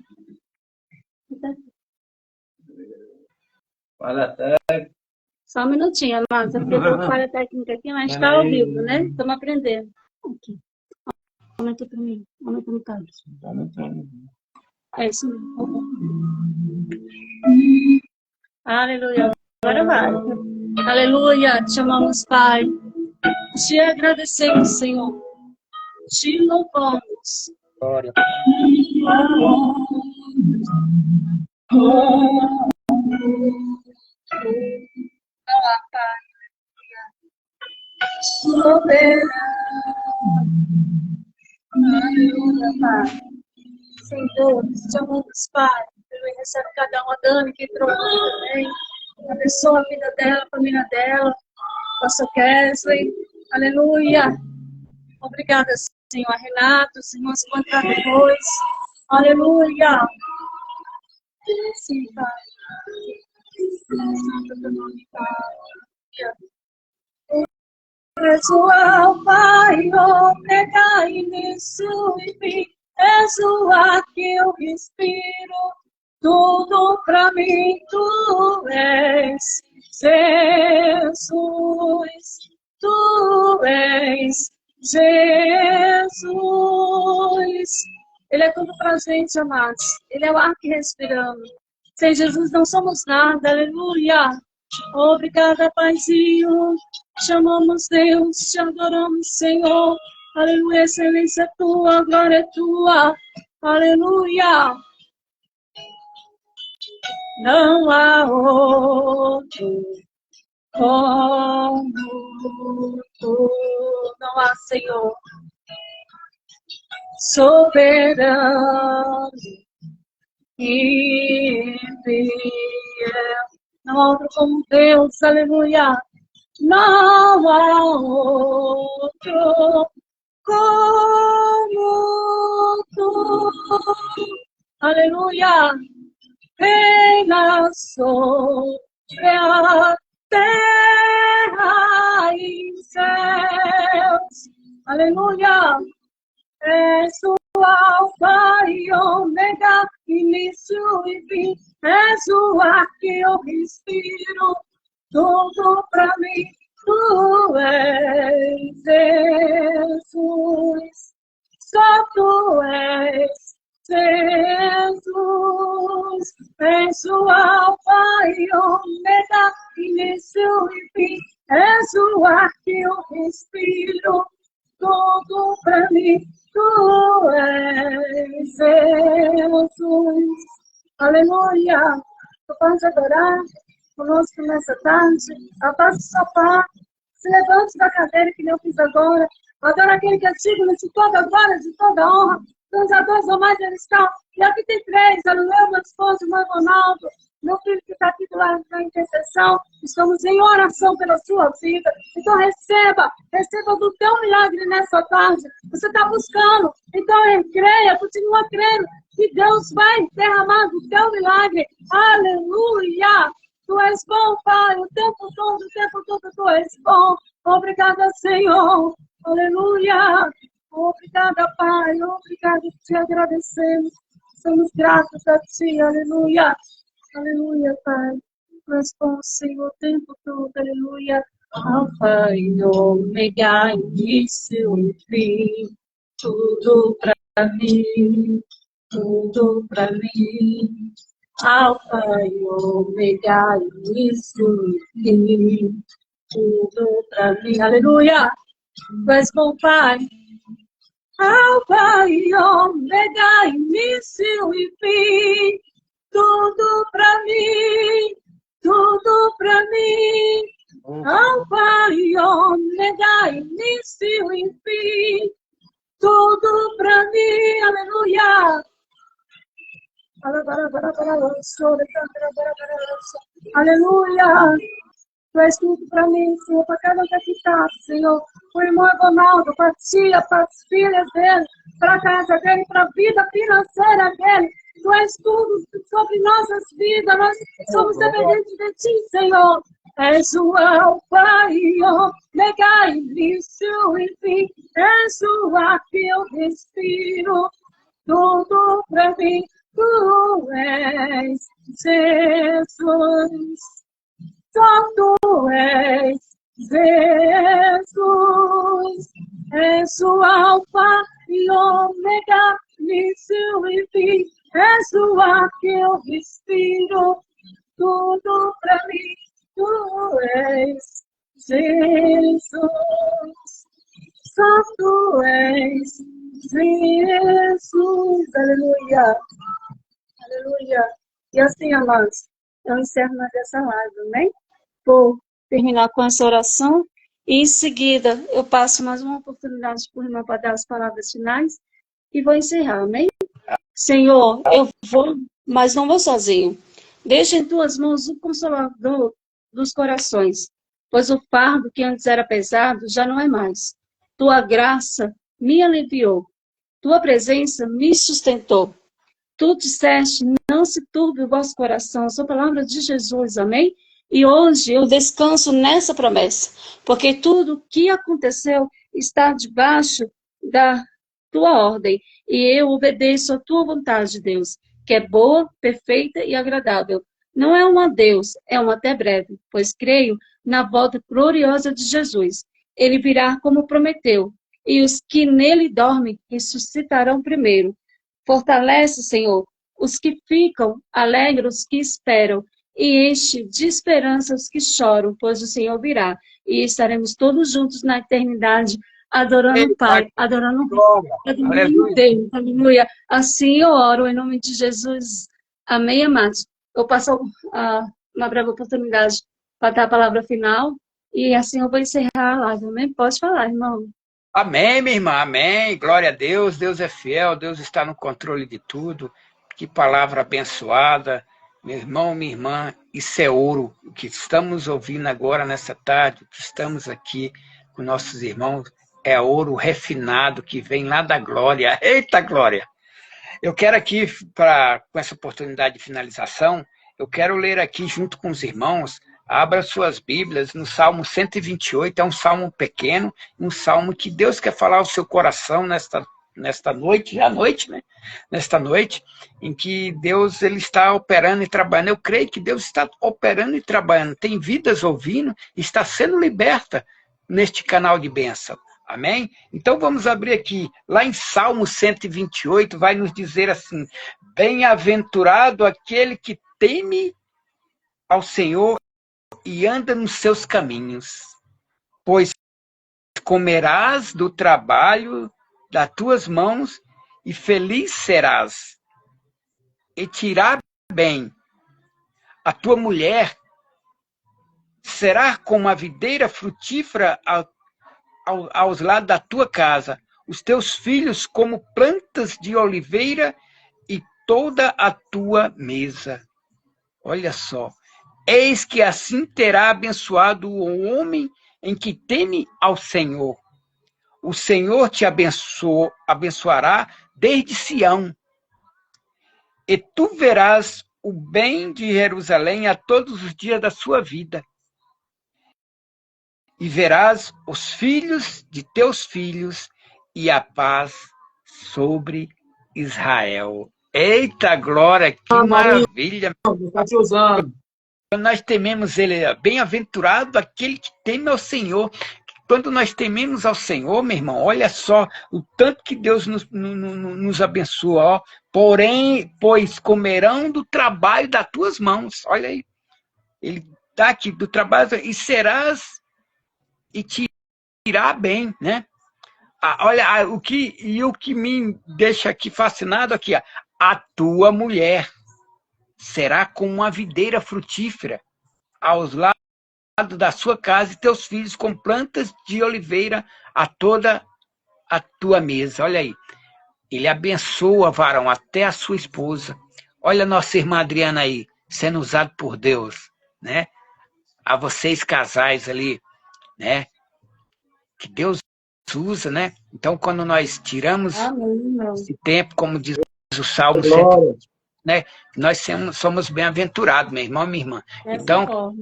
Só um minutinho, amados. Eu tenho falha técnica aqui, mas está ao vivo, né? Estamos aprendendo. Aqui. Aumenta para mim. Aumenta no cabo. É isso mesmo. Aleluia. Agora vai. Aleluia. Te amamos, Pai. Te agradecemos, Senhor. Te louvamos. Glória. Olá, Pai. Soberano. Aleluia, Pai. Senhor, te amamos, Pai. Ele recebe cada uma, Dani, que entrou também. Abençoa a vida dela, a família dela. Pastor Kesley. Aleluia. Obrigada, Senhor. Renato, os irmãos que vão entrar depois. Aleluia. Sim, Pai. Santo teu nome, Pai. És o Alfa e Ômega, início e fim. És o ar que eu respiro. Tudo pra mim tu és. Jesus, tu és. Jesus. Ele é tudo pra gente, amados. Ele é o ar que respiramos. Sem Jesus não somos nada, aleluia. Obrigada, Paizinho. Chamamos Deus, te adoramos, Senhor. Aleluia, excelência é tua, glória é tua. aleluia. Não há outro como tu, não há Senhor soberano e fiel. Não há outro como Deus, aleluia. Não há outro como tu, aleluia. Reina sobre a terra e céus, aleluia. És o Alfa e Ômega, início e fim. És o ar que eu respiro, tudo pra mim. Tu és Jesus, só tu és Jesus. És o Alfa e Ômega, início e fim. És o ar que eu respiro, tudo pra mim. Tu és Jesus. Aleluia. Tu pode adorar conosco nessa tarde. Afaste o sofá. Se levante da cadeira que eu fiz agora. Adora aquele que é digno de toda glória, de toda honra. Dos a dois ou mais eles estão. E aqui tem três. Aleluia, meu esposo, meu Ronaldo. Meu filho que está aqui do lado da intercessão. Estamos em oração pela sua vida. Então receba do teu milagre nessa tarde. Você está buscando. Então creia, continua crendo que Deus vai derramar do teu milagre. Aleluia! Tu és bom, Pai, o tempo todo tu és bom. Obrigada, Senhor. Aleluia! Obrigada, Pai. Obrigada, te agradecemos. Somos gratos a Ti. Aleluia! Aleluia, Pai. Tu és bom, Senhor, o tempo todo. Aleluia! Alfa e Ômega, início e fim. Tudo pra mim. Tudo pra mim. Alfa e Ômega, início e fim. Tudo pra mim. Aleluia! Tu és bom, Pai. Alfa e Ômega, início e fim. Tudo pra mim. Tudo pra mim. Alfa e Ômega, início e fim. Tudo pra mim. Aleluia! Aleluia! Tu és tudo para mim, Senhor, para cada um que aqui está, Senhor. O irmão Ronaldo, para a tia, para as filhas dele, para a casa dele, para a vida financeira dele. Tu és tudo sobre nossas vidas. Nós somos dependentes de Ti, Senhor. És o Alfa e Ômega, início e fim. És o ar que eu respiro. Tudo para mim. Tu és Jesus. Só Tu és Jesus. És o Alfa e Ômega, início e fim. És o ar que eu respiro. Tudo pra mim. Tu és Jesus. Só Tu és Jesus. Aleluia. Aleluia. E assim, amados, eu encerro mais essa live, amém? Vou terminar com essa oração e em seguida eu passo mais uma oportunidade para o irmão para dar as palavras finais e vou encerrar, amém? Senhor, eu vou, mas não vou sozinho. Deixa em Tuas mãos o Consolador dos corações, pois o fardo que antes era pesado já não é mais. Tua graça me aliviou, Tua presença me sustentou. Tu disseste, não se turbe o vosso coração. São palavras de Jesus, amém? E hoje eu descanso nessa promessa, porque tudo o que aconteceu está debaixo da Tua ordem, e eu obedeço a Tua vontade, Deus, que é boa, perfeita e agradável. Não é um adeus, é um até breve, pois creio na volta gloriosa de Jesus. Ele virá como prometeu, e os que nele dormem ressuscitarão primeiro. Fortalece, Senhor, os que ficam, alegra os que esperam, e enche de esperança os que choram, pois o Senhor virá, e estaremos todos juntos na eternidade, adorando o Pai, adorando Glória. o mundo Aleluia. inteiro. Aleluia. Assim eu oro em nome de Jesus. Amém, amados. Eu passo uma breve oportunidade para dar a palavra final e assim eu vou encerrar a live. Amém? Pode falar, irmão. Amém, minha irmã, amém. Glória a Deus, Deus é fiel, Deus está no controle de tudo. Que palavra abençoada. Meu irmão, minha irmã, isso é ouro. O que estamos ouvindo agora nessa tarde, o que estamos aqui com nossos irmãos, é ouro refinado que vem lá da glória. Eita glória! Eu quero aqui, com essa oportunidade de finalização, eu quero ler aqui junto com os irmãos. Abra suas Bíblias no Salmo 128, é um salmo pequeno, um salmo que Deus quer falar ao seu coração nesta noite, já à noite, né? Nesta noite, em que Deus ele está operando e trabalhando. Eu creio que Deus está operando e trabalhando. Tem vidas ouvindo, está sendo liberta neste canal de bênção. Amém? Então vamos abrir aqui, lá em Salmo 128, vai nos dizer assim: bem-aventurado aquele que teme ao Senhor e anda nos seus caminhos, pois comerás do trabalho das tuas mãos e feliz serás, e te irá bem. A tua mulher será como a videira frutífera aos lados da tua casa, os teus filhos como plantas de oliveira e toda a tua mesa. Olha só. Eis que assim terá abençoado o homem em que teme ao Senhor. O Senhor te abençoará desde Sião. E tu verás o bem de Jerusalém a todos os dias da sua vida. E verás os filhos de teus filhos e a paz sobre Israel. Eita glória, que maravilha! Está te usando. Nós tememos ele, bem-aventurado aquele que teme ao Senhor. Quando nós tememos ao Senhor, meu irmão, olha só o tanto que Deus nos abençoa. Ó. Porém, pois comerão do trabalho das tuas mãos. Olha aí. Ele dá aqui do trabalho e serás e te irá bem, né? Olha, o que me deixa aqui fascinado aqui, ó, a tua mulher será como uma videira frutífera aos lados da sua casa e teus filhos com plantas de oliveira a toda a tua mesa. Olha aí. Ele abençoa, varão, até a sua esposa. Olha a nossa irmã Adriana aí, sendo usada por Deus, né? A vocês casais ali, né? Que Deus usa, né? Então, quando nós tiramos esse tempo, como diz o Salmo 100, né? Nós somos bem-aventurados, meu irmão e minha irmã. Então,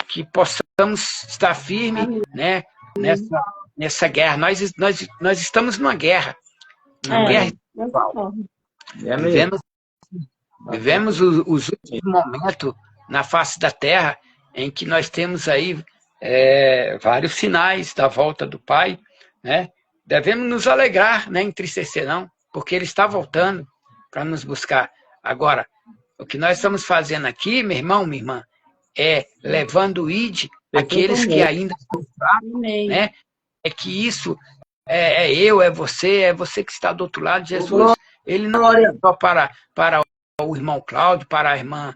que possamos estar firmes, né? Nessa guerra. Nós estamos numa guerra. Uma guerra espiritual. Vivemos os últimos momentos na face da Terra em que nós temos aí vários sinais da volta do Pai, né? Devemos nos alegrar, né? Entristecer não, porque Ele está voltando para nos buscar. Agora, o que nós estamos fazendo aqui, meu irmão, minha irmã, é levando o ID aqueles que ainda estão fracos, né? É que isso é você que está do outro lado. Jesus, Ele não é só para o irmão Cláudio, para a irmã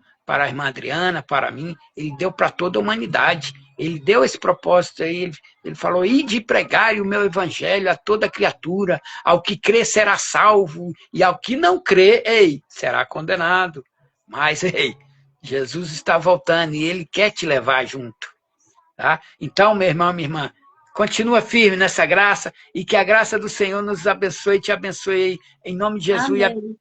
Adriana, para mim, Ele deu para toda a humanidade. Ele deu esse propósito aí, ele falou: ide pregar o meu evangelho a toda criatura, ao que crê será salvo, e ao que não crê, será condenado. Mas, Jesus está voltando e Ele quer te levar junto. Tá? Então, meu irmão, minha irmã, continua firme nessa graça, e que a graça do Senhor nos abençoe e te abençoe em nome de Jesus. Amém.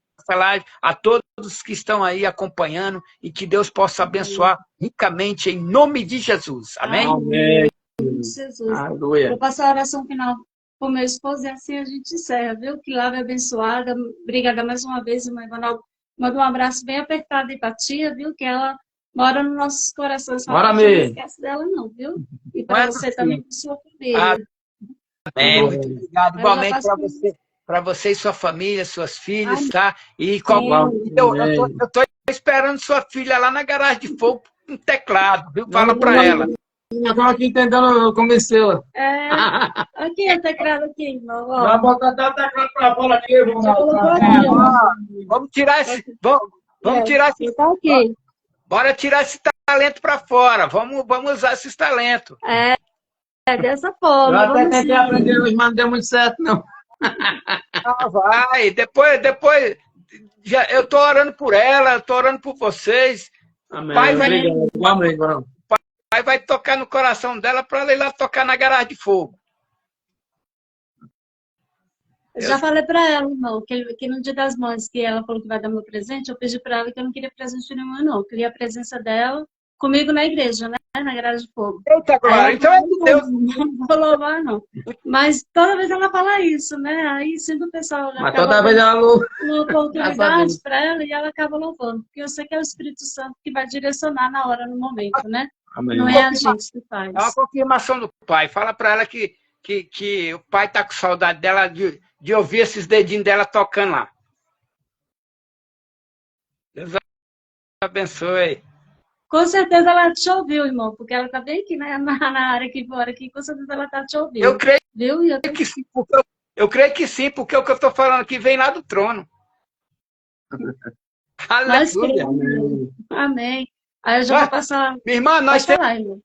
A todos que estão aí acompanhando, e que Deus possa abençoar ricamente em nome de Jesus. Amém? Amém. Jesus. Aleluia. Vou passar a oração final com meu esposo e assim a gente encerra, viu? Que lave abençoada. Obrigada mais uma vez, irmã Ivanaldo. Manda um abraço bem apertado aí pra tia, viu? Que ela mora nos nossos corações. Não esquece dela não, viu? E para você também, com sua família. Amém. Muito obrigado. Igualmente para você. Para você e sua família, suas filhas, amém. Tá? E eu tô esperando sua filha lá na garagem de fogo com teclado, viu? Fala para ela. Eu estava aqui tentando convencer ela. É, aqui, o teclado aqui, irmão. Ó. Vai botar até o teclado pra fora aqui, vamos Já colocou aqui, ó. Vamos tirar esse... Vamos tirar esse... Tá aqui. Bora tirar esse talento para fora. Vamos usar esses talentos. É dessa forma. Eu até Vamos tentei sim. aprender, mas não deu muito certo, não. Ah, vai. Depois já, eu tô orando por ela, tô orando por vocês. Amém. Pai vai- Obrigado. Amém, irmão. Aí vai tocar no coração dela para ela ir lá tocar na garagem de fogo. Eu já falei pra ela, irmão, que no Dia das Mães, que ela falou que vai dar meu presente, eu pedi pra ela que eu não queria presente nenhum, não. Eu queria a presença dela comigo na igreja, né? Na garagem de fogo. Eita, agora, então é de Deus. Não vou louvar, não. Mas toda vez ela fala isso, né? Aí sempre o pessoal Mas toda vez ela louva. uma Graças a oportunidade Deus. para ela e ela acaba louvando. Porque eu sei que é o Espírito Santo que vai direcionar na hora, no momento, né? Amém. Não é a gente que faz. É uma confirmação do pai. Fala para ela que o pai tá com saudade dela de ouvir esses dedinhos dela tocando lá. Deus abençoe. Com certeza ela te ouviu, irmão, porque ela tá bem aqui, né? Na área aqui fora, aqui, com certeza ela tá te ouvindo. Eu creio Viu? E eu que sim, porque o que eu estou falando aqui vem lá do trono. Nós Aleluia. cremos. Amém. Aí eu já vou passar. Minha irmã, Pode falar, irmão.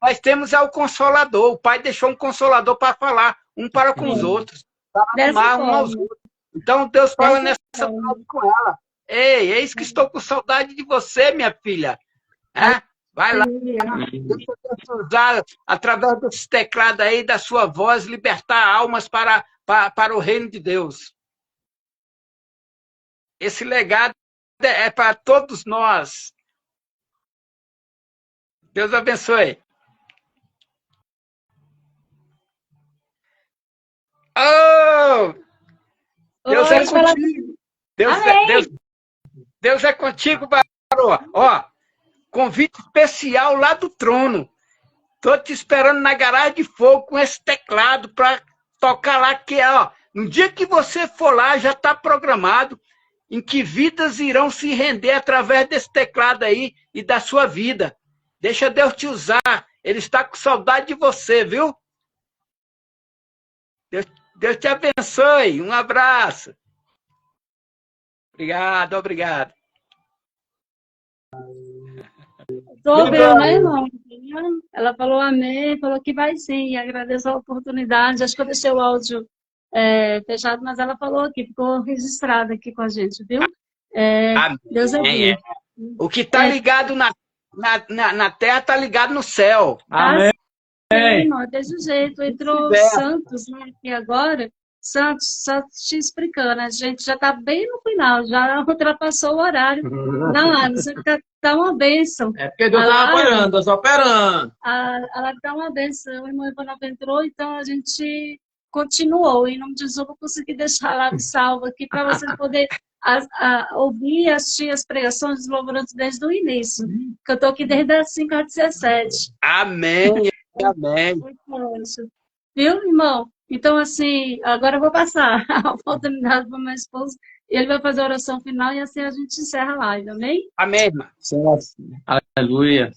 nós temos o Consolador. O Pai deixou um Consolador para falar, um para com os outros. Para Dessa amar um aos forma. outros. Então Deus fala Dessa nessa forma. tarde com ela. Ei, eis que estou com saudade de você, minha filha. É? Vai lá. Deixa Deus usar, através desse teclado aí, da sua voz, libertar almas para o reino de Deus. Esse legado é para todos nós. Deus abençoe. Oh! Deus é Oi, fala- contigo. Amém. Deus é contigo, Barô. Ó, convite especial lá do trono. Tô te esperando na garagem de fogo com esse teclado para tocar lá, que é, ó, no dia que você for lá, já está programado em que vidas irão se render através desse teclado aí e da sua vida. Deixa Deus te usar. Ele está com saudade de você, viu? Deus te abençoe. Um abraço. Obrigado. Tu ouviu, né, irmão? Ela falou amém, falou que vai sim, e agradeço a oportunidade. Acho que eu deixei o áudio fechado, mas ela falou aqui, ficou registrado aqui com a gente, viu? Deus é Amém. bom. O que está ligado na terra está ligado no céu. Amém. Sim, irmão, é desse jeito. Entrou Vice-versa. Santos, né, aqui agora. Santos te explicando, a gente já está bem no final, já ultrapassou o horário. Não, você tá uma bênção. É porque Deus está operando, Deus está operando. Ela dá uma benção, o irmão Ivanov entrou, então a gente continuou. Em nome de Jesus, eu vou conseguir deixar lá salvo aqui para você poder ouvir e assistir as pregações dos louvantes desde o início. Que eu estou aqui desde as 5h17. Amém. Viu, irmão? Então, assim, agora eu vou passar a oportunidade para o meu esposo. Ele vai fazer a oração final e assim a gente encerra a live, amém? Amém, irmã. Aleluia.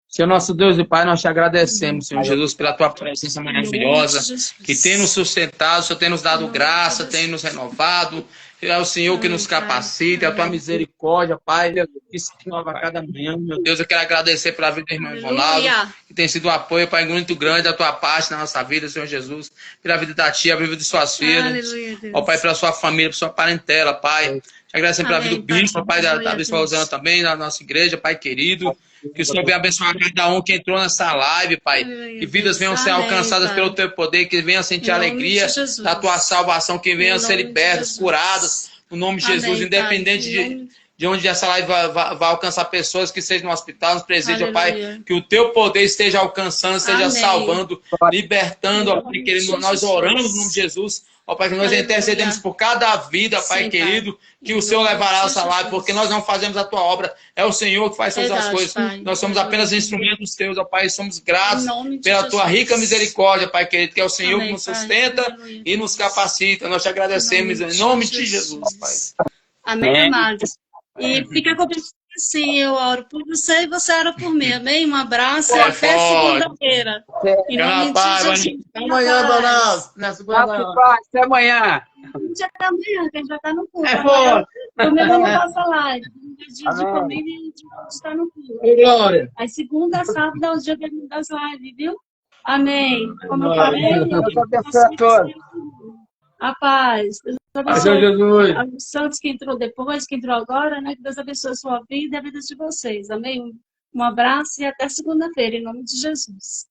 Senhor nosso Deus e Pai, nós te agradecemos, Senhor Jesus, pela tua presença maravilhosa, que tem nos sustentado, o Senhor tem nos dado graça, tem nos renovado. É o Senhor que nos capacita, é a tua misericórdia, Pai, que se renova a cada manhã. Meu Deus, eu quero agradecer pela vida do irmão Ronaldo, que tem sido um apoio, Pai, muito grande da tua parte na nossa vida, Senhor Jesus, pela vida da tia, pela vida de suas filhas, ó Pai, pela sua família, pela sua parentela, Pai. Te agradecemos pela vida do bispo, Pai, da Bispa Rosana também, da nossa igreja, Pai querido. Que o Senhor venha abençoar cada um que entrou nessa live, Pai. Que vidas venham ser alcançadas pelo Teu poder, que venham sentir a alegria da Tua salvação, que venham ser libertas, curadas, no nome de Jesus, independente de onde essa live vai alcançar pessoas que sejam no hospital, nos presídios, Pai. Que o Teu poder esteja alcançando, esteja salvando, libertando, ó Pai querido. Nós oramos no nome de Jesus. Ó Pai, que nós intercedemos por cada vida, Pai querido, que o Senhor levará essa live, porque nós não fazemos a Tua obra, é o Senhor que faz todas as coisas. Nós somos apenas instrumentos Teus, ó Pai, somos gratos pela Tua rica misericórdia, Pai querido, que é o Senhor que nos sustenta e nos capacita. Nós te agradecemos em nome de Jesus, Pai. Amém, amados. E fica com Sim, eu oro por você e você ora por mim, amém? Um abraço e até segunda-feira. Em nome de Jesus. Até amanhã, dona. Na segunda. Até amanhã. Até amanhã, que a gente já está no culto. É forte. Domingo eu não faço a live. Domingo é dia de comida e a gente está no culto. Glória. Aí segunda, sábado é o dia das lives, viu? Amém. Como eu falei, Deus abençoe a todos. a paz. Deus Adeus, abençoe Jesus. os santos que entrou depois, que entrou agora, né? Que Deus abençoe a sua vida e a vida de vocês. Amém? Um abraço e até segunda-feira, em nome de Jesus.